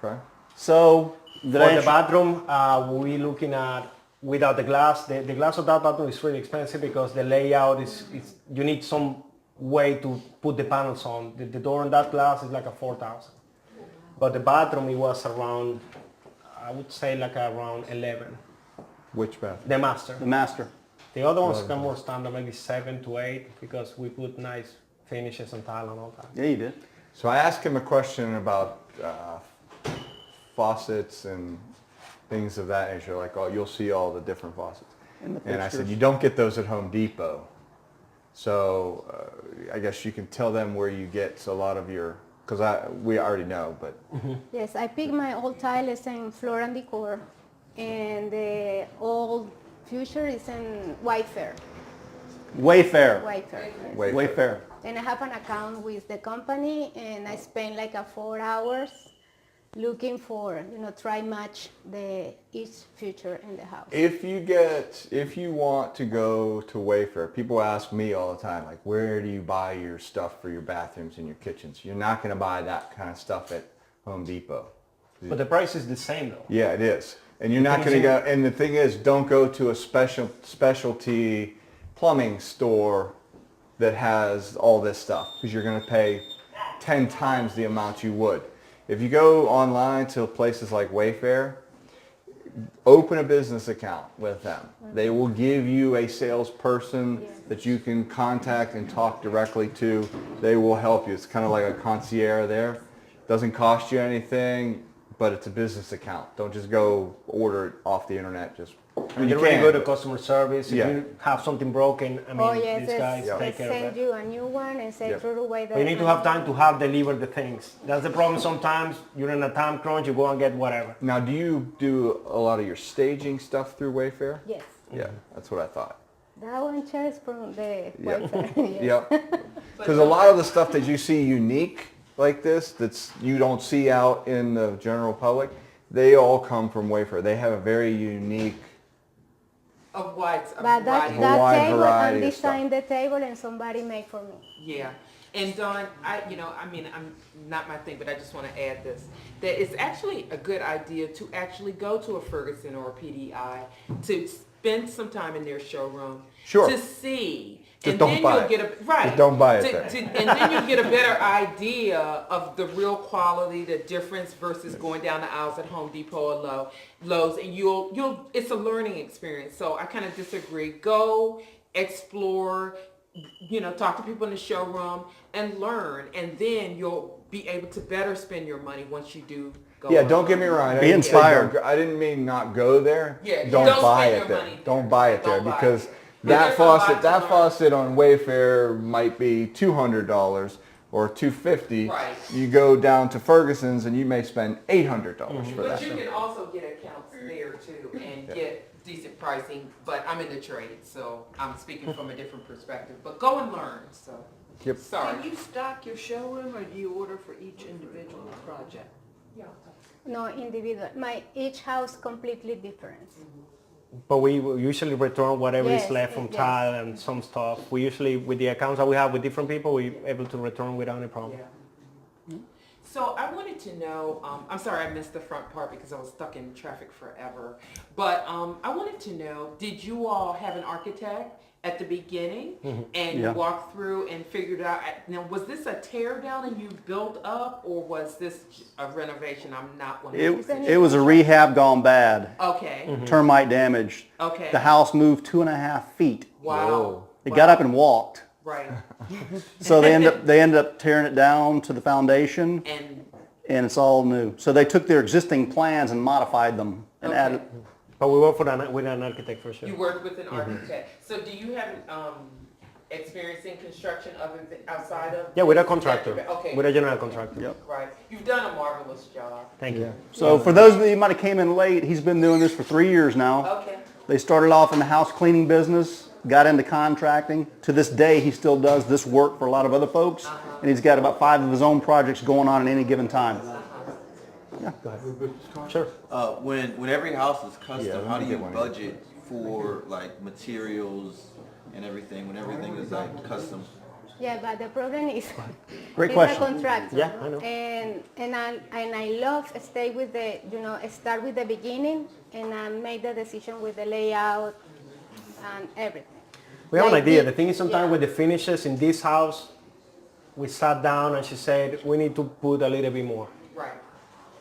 Okay. So for the bathroom, we're looking at without the glass. The glass of that bathroom is really expensive because the layout is you need some way to put the panels on. The door on that glass is like a 4,000. But the bathroom, it was around, I would say like around 11. Which bathroom? The master. The master. The other ones come more standard, maybe 7 to 8, because we put nice finishes on tile and all that. Yeah, you did. So I asked him a question about faucets and things of that nature, like you'll see all the different faucets. And I said, you don't get those at Home Depot. So I guess you can tell them where you get a lot of your, because we already know, but. Yes, I pick my old tiles in Floor and Decor, and the old Future is in Wayfair. Wayfair. Wayfair. And I have an account with the company, and I spend like 4 hours looking for, try match each feature in the house. If you want to go to Wayfair, people ask me all the time, like, where do you buy your stuff for your bathrooms and your kitchens? You're not going to buy that kind of stuff at Home Depot. But the price is the same though. Yeah, it is. And you're not going to go, and the thing is, don't go to a specialty plumbing store that has all this stuff, because you're going to pay 10 times the amount you would. If you go online to places like Wayfair, open a business account with them. They will give you a salesperson that you can contact and talk directly to. They will help you. It's kind of like a concierge there. Doesn't cost you anything, but it's a business account. Don't just go order it off the internet. They're really good at customer service. If you have something broken, these guys take care of send you a new one and say throw away the. But you need to have time to have deliver the things. That's the problem. Sometimes you're in a time crunch, you go and get whatever. Now, do you do a lot of your staging stuff through Wayfair? Yes. Yeah, that's what I thought. That one chair is from the Wayfair. Yep. Because a lot of the stuff that you see unique like this, you don't see out in the general public, they all come from Wayfair. They have a very unique But that table, I designed the table and somebody made for me. Yeah. And Dawn, I'm not my thing, but I just want to add this. That it's actually a good idea to actually go to a Ferguson or a PDI to spend some time in their showroom to see. Just don't buy it. Just don't buy it there. And then you get a better idea of the real quality, the difference versus going down the aisles at Home Depot or Lowe's, and it's a learning experience. So I kind of disagree. Go explore, talk to people in the showroom and learn, and then you'll be able to better spend your money once you do go. Yeah, don't get me wrong. Be inspired. I didn't mean not go there. Yeah, don't buy it there. Don't buy it there because that faucet on Wayfair might be $200 or $250. Right. You go down to Ferguson's and you may spend $800 for that. But you can also get accounts there too and get decent pricing. But I'm in the trade, so I'm speaking from a different perspective. But go and learn. So. Yep. Sorry. Do you stock your showroom or do you order for each individual project? No, individual. Each house completely different. But we usually return whatever is Yes, left from yes. tile and some stuff. We usually, with the accounts that we have with different people, we're able to return without any problem. So I wanted to know, I'm sorry I missed the front part because I was stuck in traffic forever, but I wanted to know, did you all have an architect at the beginning and Yeah. you walked through and figured out, now was this a tear down and you built up, or was this a renovation? I'm not 100% It was a rehab gone bad. Okay. Termite damage. Okay. The house moved 2.5 feet. Wow. It got up and walked. Right. So they ended up tearing it down to the foundation, and it's all new. So they took their existing plans and modified them and added. But we work with an architect for sure. You worked with an architect. So do you have experience in construction outside of? Yeah, with a contractor. Okay. With a general contractor. Yep. Right. You've done a marvelous job. Thank you. So for those of you who might have came in late, he's been doing this for 3 years now. Okay. They started off in the house cleaning business, got into contracting. To this day, he still does this work for a lot of other folks, and he's got about 5 of his own projects going on at any given time. Yeah, go ahead. Sure. When every house is custom, Yeah, how do you one. budget for like materials and everything when everything is like custom? Yeah, but the problem is Great he's question. a contractor. Yeah, I know. And I love stay with the, start with the beginning and make the decision with the layout and everything. We have an Like idea. the- The thing is, sometimes with the finishes in this house, we sat down and she said, we need to put a little bit more. Right.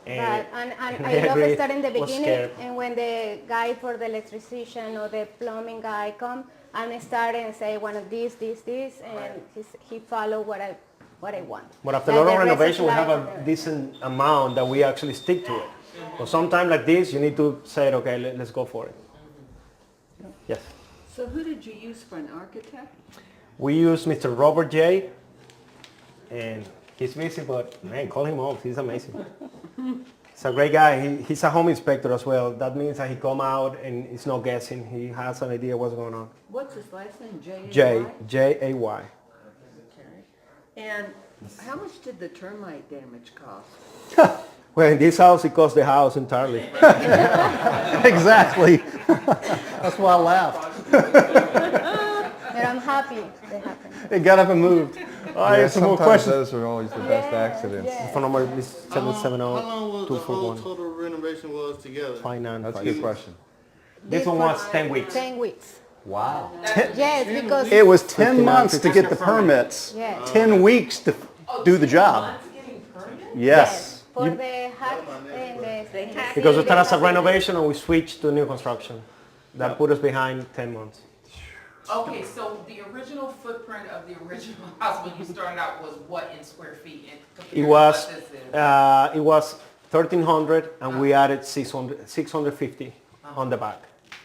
And and I they love agreed, starting the was beginning, scared. and when the guy for the electrician or the plumbing guy come, I'm starting and say one of this, and he follow what I want. But after a Like lot of the renovation, we rest have of a life, decent amount that we actually stick to it. But sometimes like this, you need to say, okay, let's go for it. Yes. So who did you use for an architect? We use Mr. Robert J. And he's busy, but man, call him up. He's amazing. He's a great guy. He's a home inspector as well. That means that he come out and it's no guessing. He has an idea what's going on. What's his last name? J. J-A-Y? J-A-Y. Okay. And how much did the termite damage cost? Well, in this house, it cost the house entirely. Exactly. That's why I laughed. But I'm happy they happened. It got up and moved. All right, some more sometimes questions. those are always the best accidents. Phone number is How long was the whole 770-241. total renovation was together? 59. That's a good question. This one was 10 weeks. 10 weeks. Wow. Yes, because It was 10 months to get the permits, Yes. 10 weeks to do the job. Yes. For the hack and the Because we started as a renovation and we switched to new construction. That put us behind 10 months. Okay, so the original footprint of the original house when you started out was what in square feet? It was 1,300 and we added 650 on the back.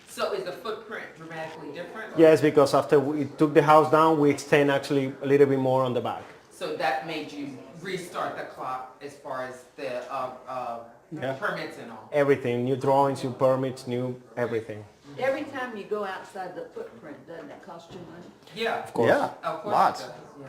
So is the footprint dramatically different? or- Yes, because after we took the house down, we extend actually a little bit more on the back. So that made you restart the clock as far as the permits and all? Everything, new drawings, new permits, new everything. Every time you go outside the footprint, doesn't it cost you money? Yeah. Of course. Yeah, Of course it lots. does, yeah.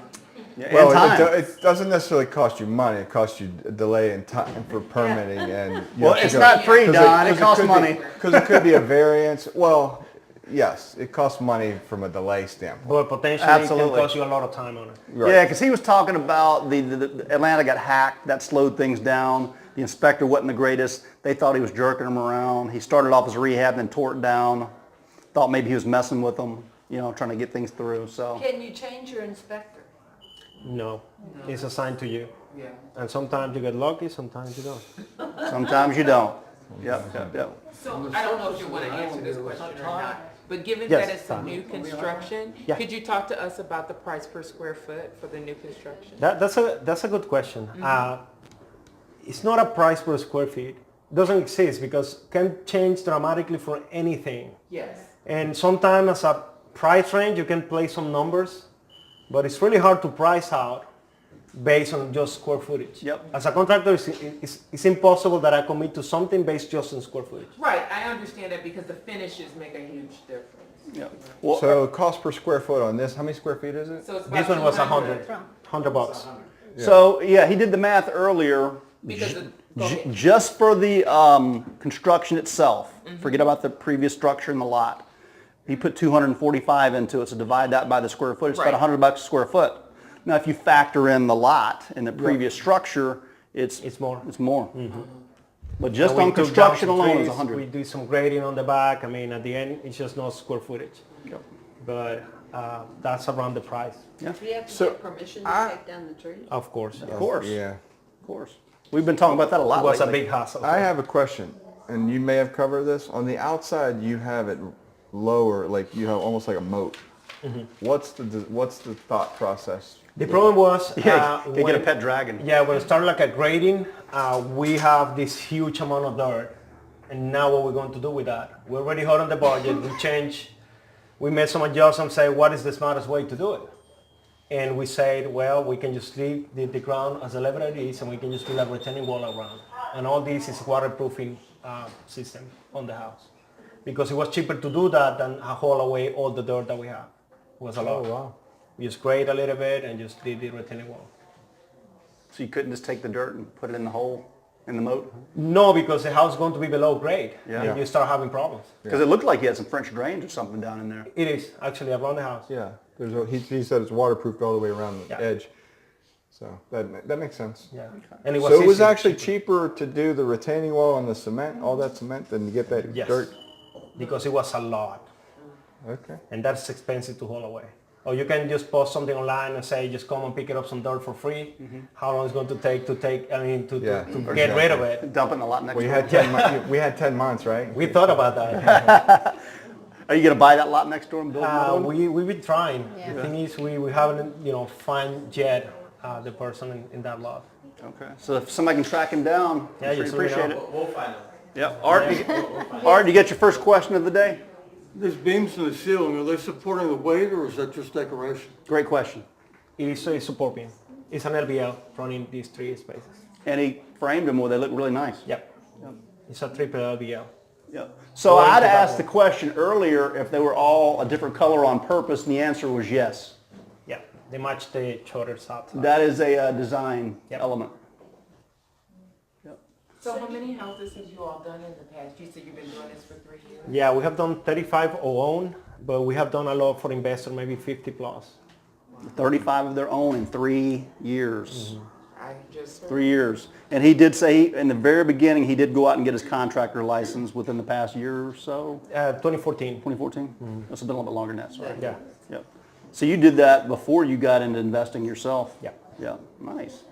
Yeah, Well, and time. it doesn't necessarily cost you money. It costs you a delay in time for permitting and. you Well, have to it's go- not free, 'cause Don. It 'cause costs could be- money. Because it could be a variance. Well, yes, it costs money from a delay standpoint. But potentially Absolutely. it can cost you a lot of time on it. Right. Yeah, because he was talking about the Atlanta got hacked. That slowed things down. The inspector wasn't the greatest. They thought he was jerking them around. He started off as a rehab, then tore it down. Thought maybe he was messing with them, trying to get things through. So Can you change your inspector? No, it's assigned to you. Yeah. And sometimes you get lucky, sometimes you don't. sometimes you don't. Yep. So I don't know if you want to answer this question or not, but given Yes, that it's a Tom. new construction, Yeah. could you talk to us about the price per square foot for the new construction? That's a good question. It's not a price per square feet. Doesn't exist because can change dramatically for anything. Yes. And sometimes as a price range, you can play some numbers, but it's really hard to price out based on just square footage. Yep. As a contractor, it's impossible that I commit to something based just on square footage. Right, I understand that because the finishes make a huge difference. Yep. Well, So cost per square foot on this, how many square feet is it? So it's This about one was 200. $100 bucks. So yeah, he did the math earlier. Because Just for the construction itself, forget about the previous structure in the lot. He put 245 into it, so divide that by the square foot. It's about $100 a square foot. Now, if you factor in the lot and the previous structure, it's more. It's more. But just on construction alone, it's 100. We do some grading on the back. I mean, at the end, it's just no square footage. Yep. But that's around the price. Yeah. Do you have to get permission to take down the trees? Of course. Of course. Yeah. Of course. We've been talking about that a lot It was lately. a big hassle. I have a question, and you may have covered this. On the outside, you have it lower, like you have almost like a moat. What's the thought process? The problem was you get a pet dragon. Yeah, when it started like a grading, we have this huge amount of dirt, and now what we're going to do with that? We're already hot on the budget. We made some adjustments, say what is the smartest way to do it, and we said, well, we can just leave the ground as a level it is, and we can just build a retaining wall around, and all this is waterproofing system on the house, because it was cheaper to do that than haul away all the dirt that we have. It was a lot. Oh, wow. We just grade a little bit and just did the retaining wall. So you couldn't just take the dirt and put it in the hole, in the moat? No, because the house is going to be below grade. Yeah. And you start having problems. Because it looked like you had some French drains or something down in there. It is, actually, around the house. Yeah. He said it's waterproofed all the way around the edge. So that makes sense. Yeah. And it was actually cheaper to do the retaining wall on the cement, all that cement, than to get that dirt? Because it was a lot. Okay. And that's expensive to haul away. Or you can just post something online and say, just come and pick it up some dirt for free. How long it's going to take to get rid of it. Dump it in the lot next We door. we had 10 months, right? We thought about that. Are you going to buy that lot next door and build another one? We've been trying. The thing is, we haven't, find yet the person in that lot. Okay. So if somebody can track him down, Yeah, I'm sure just you let me appreciate know. it. We'll find them. Yep. Art, you get your first question of the day? There's beams in the ceiling, are they supporting the weight or is that just decoration? Great question. It is a support beam. It's an LVL running these 3 spaces. And he framed them where they look really nice. Yep. It's a triple LVL. Yep. So I'd asked the question earlier if they were all a different color on purpose, and the answer was yes. Yeah, they match the shutters outside. That is a design element. So how many houses have you all done in the past? You said you've been doing this for 3 years? Yeah, we have done 35 our own, but we have done a lot for investors, maybe 50 plus. 35 of their own in 3 years. I just 3 years. And he did say in the very beginning he did go out and get his contractor license within the past year or so. 2014. 2014? That's been a little bit longer than that, sorry. Yeah. Yep. So you did that before you got into investing yourself? Yeah. Yeah, nice.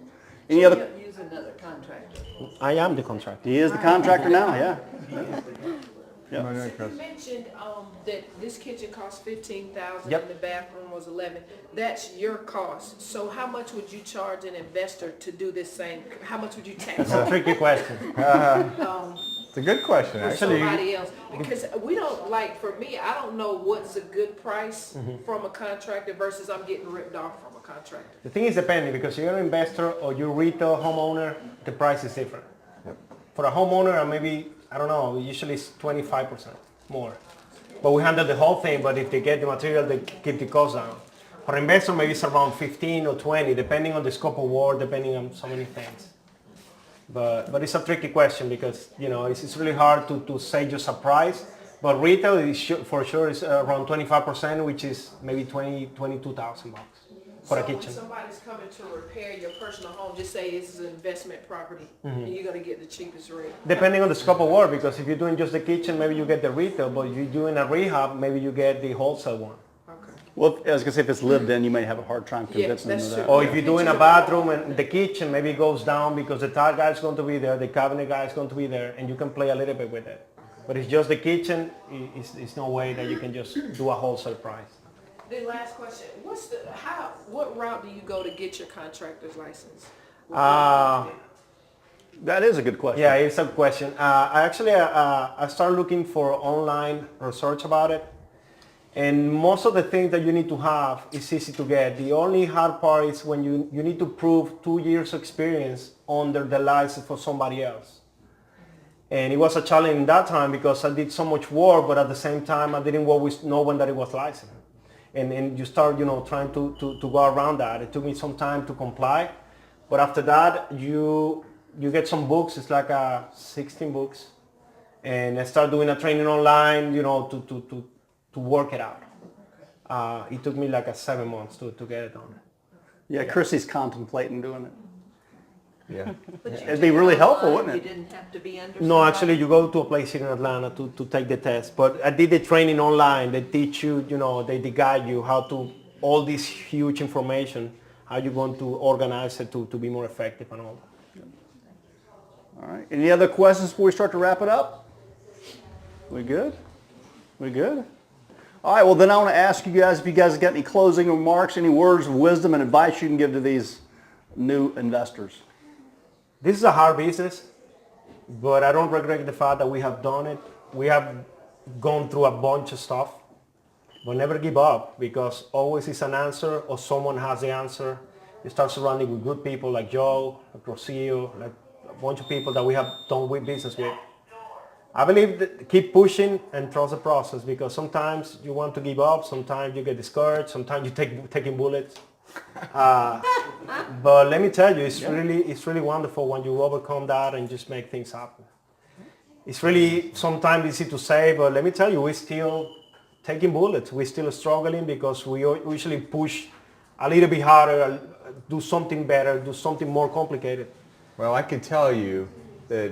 Any other? You use another contractor. I am the contractor. He is the contractor now, yeah. You mentioned that this kitchen cost $15,000 Yep. and the bathroom was $11,000. That's your cost. So how much would you charge an investor to do this same? How much would you tax? That's a tricky question. It's a good question, For actually. somebody else, because we don't like. For me, I don't know what's a good price from a contractor versus I'm getting ripped off from a contractor. The thing is depending, because you're an investor or you're a retail homeowner, the price is different. For a homeowner, maybe, I don't know, usually it's 25% more. But we handle the whole thing, but if they get the material, they keep the cost down. For an investor, maybe it's around 15 or 20, depending on the scope of work, depending on so many things. But it's a tricky question because, it's really hard to say just a price. But retail is for sure is around 25%, which is maybe $22,000 for a kitchen. When somebody's coming to repair your personal home, just say this is an investment property, and you're going to get the cheapest rate. Depending on the scope of work, because if you're doing just the kitchen, maybe you get the retail, but if you're doing a rehab, maybe you get the wholesale one. Well, I was going to say if it's lived in, you may have a hard time convincing them of that. Or if you're doing a bathroom and the kitchen, maybe it goes down because the tile guy is going to be there, the cabinet guy is going to be there, and you can play a little bit with it. But it's just the kitchen, it's no way that you can just do a wholesale price. The last question: what route do you go to get your contractor's license? That is a good question. Yeah, it's a question. I started looking for online research about it. And most of the things that you need to have is easy to get. The only hard part is when you need to prove 2 years experience under the license for somebody else. And it was a challenge in that time because I did so much work, but at the same time I didn't work with no one that it was licensed. And you start, trying to go around that. It took me some time to comply. But after that, you you get some books. It's like 16 books, and I start doing a training online, to work it out. It took me like 7 months to get it done. Yeah, Chrissy's contemplating doing it. Yeah. It'd be really helpful, wouldn't it? You didn't have to be under No, somebody? actually, you go to a place here in Atlanta to take the test. But I did the training online. They teach you, they guide you how to, all this huge information, how you're going to organize it to be more effective and all that. All right. Any other questions before we start to wrap it up? We good? We good? All right. Well, then I want to ask you guys if you guys have got any closing remarks, any words of wisdom and advice you can give to these new investors. This is a hard business, but I don't regret the fact that we have done it. We have gone through a bunch of stuff, but never give up, because always is an answer or someone has the answer. You start surrounding with good people like Joe, like Rocio, like a bunch of people that we have done business with. I believe that keep pushing and trust the process, because sometimes you want to give up, sometimes you get discouraged, sometimes you taking bullets. But let me tell you, it's really wonderful when you overcome that and just make things happen. It's really sometimes easy to say, but let me tell you, we're still taking bullets. We're still struggling because we usually push a little bit harder, do something better, do something more complicated. Well, I can tell you that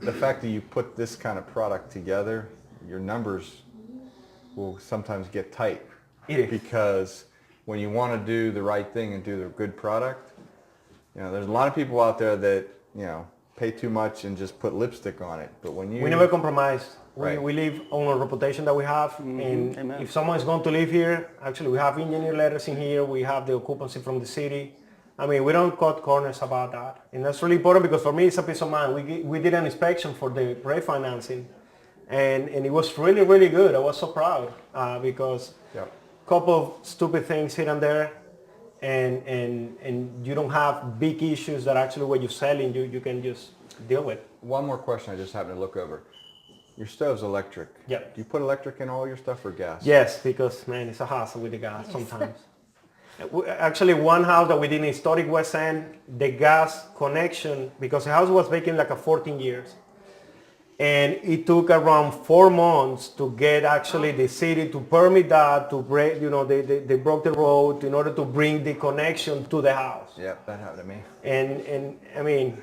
the fact that you put this kind of product together, your numbers will sometimes get tight. Because when you want to do the right thing and do the good product, there's a lot of people out there that, pay too much and just put lipstick on it. But when we never compromise. Right. We live on a reputation that we have, and Amen. if someone is going to live here, actually we have engineer letters in here, we have the occupancy from the city. I mean, we don't cut corners about that, and that's really important because for me it's a peace of mind. We did an inspection for the refinancing, and it was really, really good. I was so proud because couple of stupid things here and there, and you don't have big issues that actually when you're selling you can just deal with. One more question I just happened to look over. Your stove's electric. Yep. Do you put electric in all your stuff or gas? Yes, because man, it's a hassle with the gas sometimes. Actually, one house that we did in historic West End, the gas connection, because the house was vacant like 14 years. And it took around 4 months to get actually the city to permit that, to break, they broke the road in order to bring the connection to the house. Yep, that happened to me. And I mean,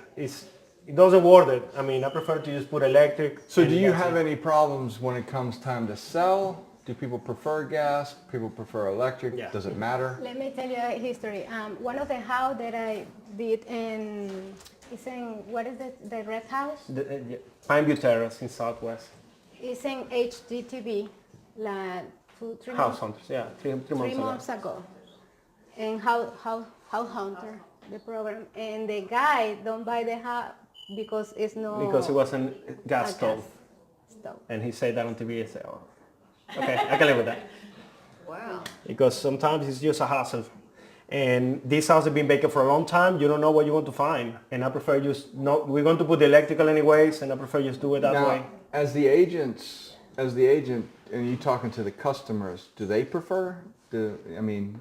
it doesn't worth it. I mean, I prefer to just put electric. So do you have any problems when it comes time to sell? Do people prefer gas? People prefer electric? Yeah. Does it matter? Let me tell you a history. One of the house that I did it's in, what is it, the red house? Pineview Terrace in Southwest. It's in HGTV, like 3 House Hunters, yeah, 3 months ago. And House Hunter, the program. And the guy don't buy the house because it's no... Because it wasn't gas stove. And he said that on TV. I said, oh, okay, I can live with that. Wow. Because sometimes it's just a hassle. And this house has been vacant for a long time. You don't know what you're going to find. And I prefer we're going to put the electrical anyways, and I prefer just do it that way. As the agent, and you talking to the customers, do they prefer?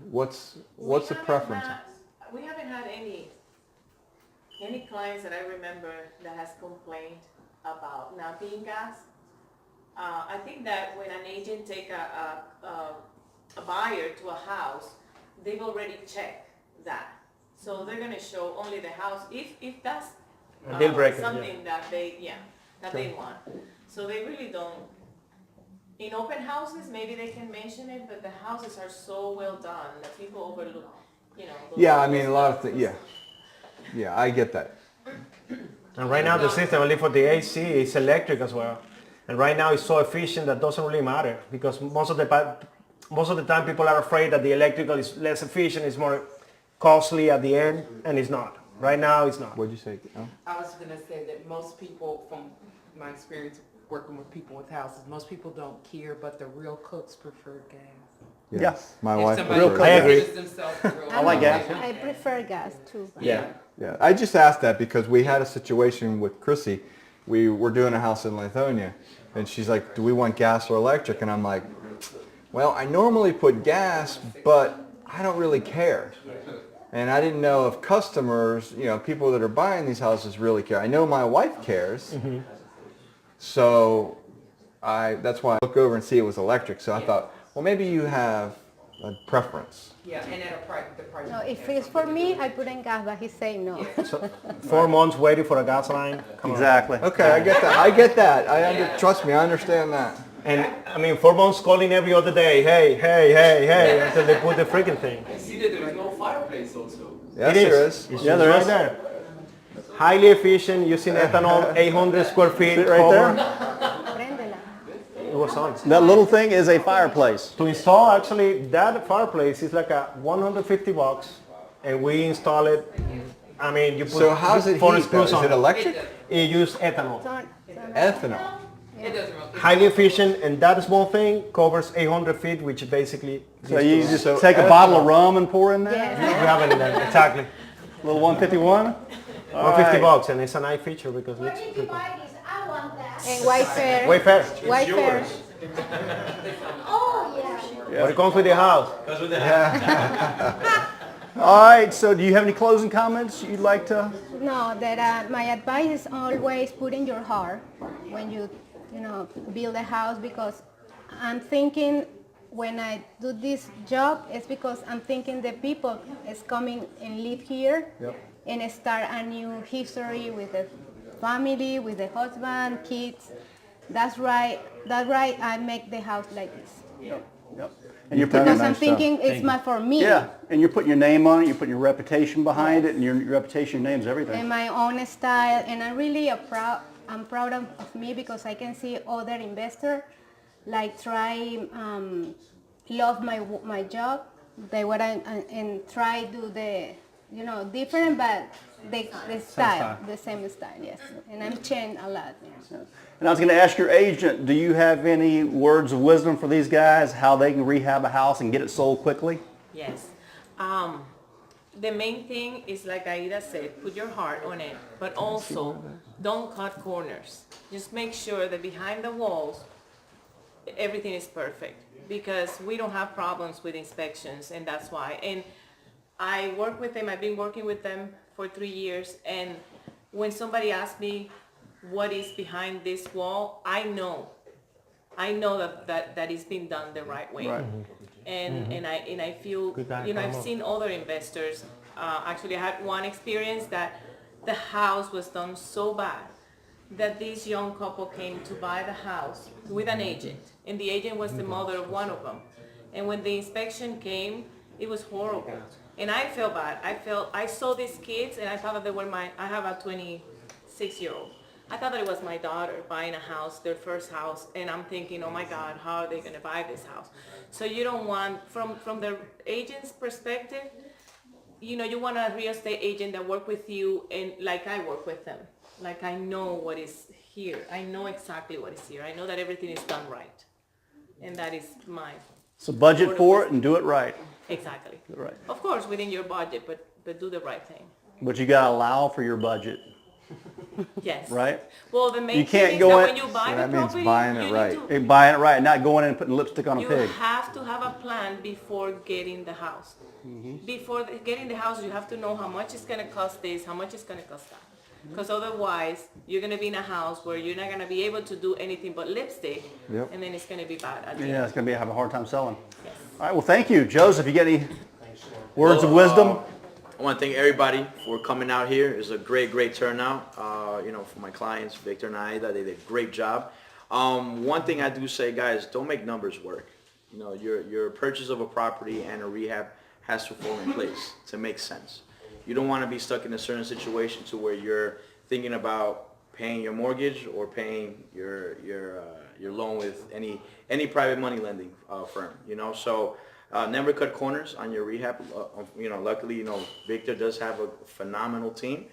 What's the preference? We haven't had any clients that I remember that has complained about not being gas. I think that when an agent take a buyer to a house, they've already checked that. So they're going to show only the house if that's deal breaker, something that they want. So they really don't. In open houses, maybe they can mention it, but the houses are so well done that people overlook, Yeah, I mean, a lot of things, yeah, I get that. And right now the system, only for the AC, is electric as well. And right now it's so efficient that doesn't really matter, because most of the time people are afraid that the electrical is less efficient, it's more costly at the end, and it's not. Right now it's not. What'd you say? Oh. I was going to say that most people, from my experience working with people with houses, most people don't care, but the real cooks prefer gas. Yes. My wife prefers gas. I agree. I like gas. I prefer gas too. Yeah. I just asked that because we had a situation with Chrissy. We were doing a house in Lithonia, and she's like, do we want gas or electric? And I'm like, well, I normally put gas, but I don't really care. And I didn't know if customers, people that are buying these houses really care. I know my wife cares. So that's why I look over and see it was electric. So I thought, well, maybe you have a preference. Yeah, and at a price, the price. No, if it's for me, I put in gas, but he's saying no. So 4 months waiting for a gas line. Come on. Exactly. Okay, I get that. I get that. Trust me, I understand that. And I mean, 4 months calling every other day, hey, until they put the freaking thing. I see that there is no fireplace also. Yes, It there is. It's Yeah, just there right is. there. Highly efficient, using ethanol, 800 square feet Sit right cover. Préndela. It was on. That little thing is a fireplace. To install, actually, that fireplace is like a $150, and we install it. I mean, you put So how's it 4 heat, though? screws Is on it electric? It uses ethanol. Ethanol. It doesn't really. Highly efficient, and that small thing covers 800 feet, which basically So you just take a bottle of rum and pour in there? we have it in there. Exactly. Little 151? $150, and it's a nice feature because Where it's did you buy these? I want that. And Wayfair. Wayfair. Wayfair. Oh, yeah. But it comes with the house. All right, so do you have any closing comments you'd like to? No, that my advice is always put in your heart when you build a house, because I'm thinking when I do this job, it's because I'm thinking the people is coming and live here and start a new history with the family, with the husband, kids. That's right. I make the house like this. Yep. And you're putting Because your I'm nice thinking stuff. it's not for me. Yeah, and you're putting your name on it, you're putting your reputation behind it, and your reputation, your name's everything. And my own style, and I'm really I'm proud of me, because I can see other investors like try love my job, they what and try do the different, but the style, the same style, yes. And I'm changed a lot. Yeah. And I was going to ask your agent, do you have any words of wisdom for these guys, how they can rehab a house and get it sold quickly? Yes. The main thing is, like Aida said, put your heart on it, but also don't cut corners. Just make sure that behind the walls, everything is perfect, because we don't have problems with inspections, and that's why. And I work with them, I've been working with them for 3 years, and when somebody asks me what is behind this wall, I know that it's been done the right way. Right. And I feel, I've seen other investors, actually I had one experience that the house was done so bad that this young couple came to buy the house with an agent, and the agent was the mother of one of them. And when the inspection came, it was horrible. And I felt bad. I saw these kids, and I thought that they were I have a 26-year-old. I thought that it was my daughter buying a house, their first house, and I'm thinking, oh my God, how are they going to buy this house? So you don't want, from the agent's perspective, you want a real estate agent that work with you, and like I work with them. Like I know what is here. I know exactly what is here. I know that everything is done right. And that is my... So budget for it and do it right. Exactly. Do it right. Of course, within your budget, but do the right thing. But you got to allow for your budget. Yes. Right? Well, the main You can't thing is go that in- when you buy So the that means property, buying it you need right. to- Buying it right, not going in and putting lipstick on a You pig. have to have a plan before getting the house. Before getting the house, you have to know how much it's going to cost this, how much it's going to cost that. Because otherwise, you're going to be in a house where you're not going to be able to do anything but lipstick, and then it's going to be bad at the Yeah, end. it's going to have a hard time selling. Yes. All right, well, thank you. Joseph, you got any words of wisdom? I want to thank everybody for coming out here. It was a great turnout. For my clients, Victor and Aida, they did a great job. One thing I do say, guys, don't make numbers work. Your purchase of a property and a rehab has to fall in place to make sense. You don't want to be stuck in a certain situation to where you're thinking about paying your mortgage or paying your loan with any private money lending firm. So never cut corners on your rehab. Luckily, Victor does have a phenomenal team.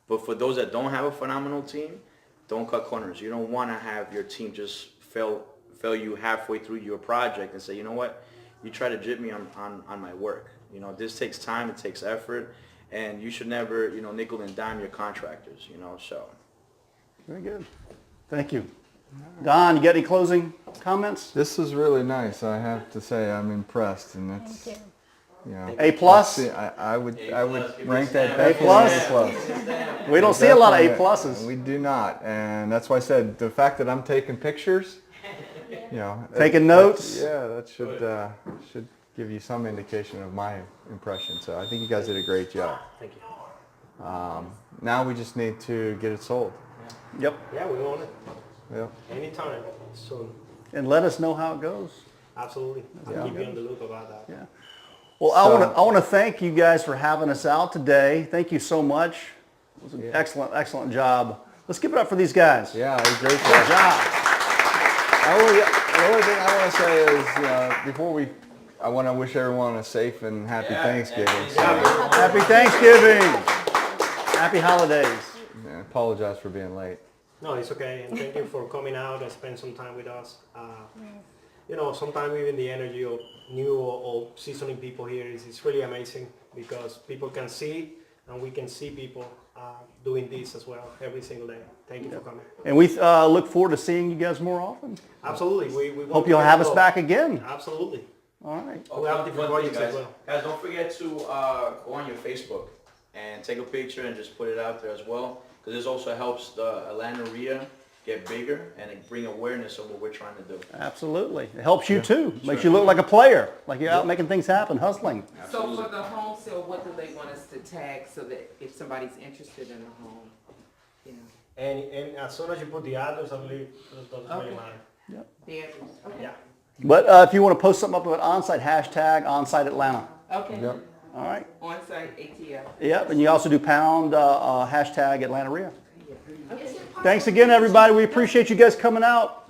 But for those that don't have a phenomenal team, don't cut corners. You don't want to have your team just fail you halfway through your project and say, you know what, you try to jib me on my work. This takes time, it takes effort, and you should never, nickel and dime your contractors, so. Very good. Thank you. Don, you got any closing comments? This was really nice. I have to say I'm impressed, and it's Thank you. You know, A plus? I would rank that A definitely plus? A plus. We don't see a lot of A pluses. We do not, and that's why I said the fact that I'm taking pictures, you know, taking notes. Yeah, that should give you some indication of my impression. So I think you guys did a great job. Thank you. Now we just need to get it sold. Yep. Yeah, we want it. Yep. Anytime soon. And let us know how it goes. Absolutely. I'll keep you on the loop about that. Yeah. Well, I want to thank you guys for having us out today. Thank you so much. It was an excellent job. Let's give it up for these guys. Yeah, great Good job. The only thing I want to say is, you know, before I want to wish everyone a safe and happy Thanksgiving. So, happy Thanksgiving. Happy holidays. I apologize for being late. No, it's okay, and thank you for coming out and spend some time with us. You know, sometimes even the energy of new or seasoning people here is really amazing because people can see and we can see people doing this as well every single day. Thank you for coming. And we look forward to seeing you guys more often. Absolutely. We hope you'll have us back again. Absolutely. All right. We have different projects as well. Guys, don't forget to go on your Facebook and take a picture and just put it out there as well, because this also helps the Atlanta REIA get bigger and bring awareness of what we're trying to do. Absolutely. It helps you too. Makes you look like a player, like you're out making things happen, hustling. So for the home sale, what do they want us to tag so that if somebody's interested in a home, you know? And as soon as you put the address, I believe it doesn't really matter. Yep. The address. Okay. Yeah. But if you want to post something up with Onsite, hashtag Onsite Atlanta. Okay. Yep. All right. On-site ATL. Yep, and you also do pound hashtag Atlanta REIA. Thanks again, everybody. We appreciate you guys coming out.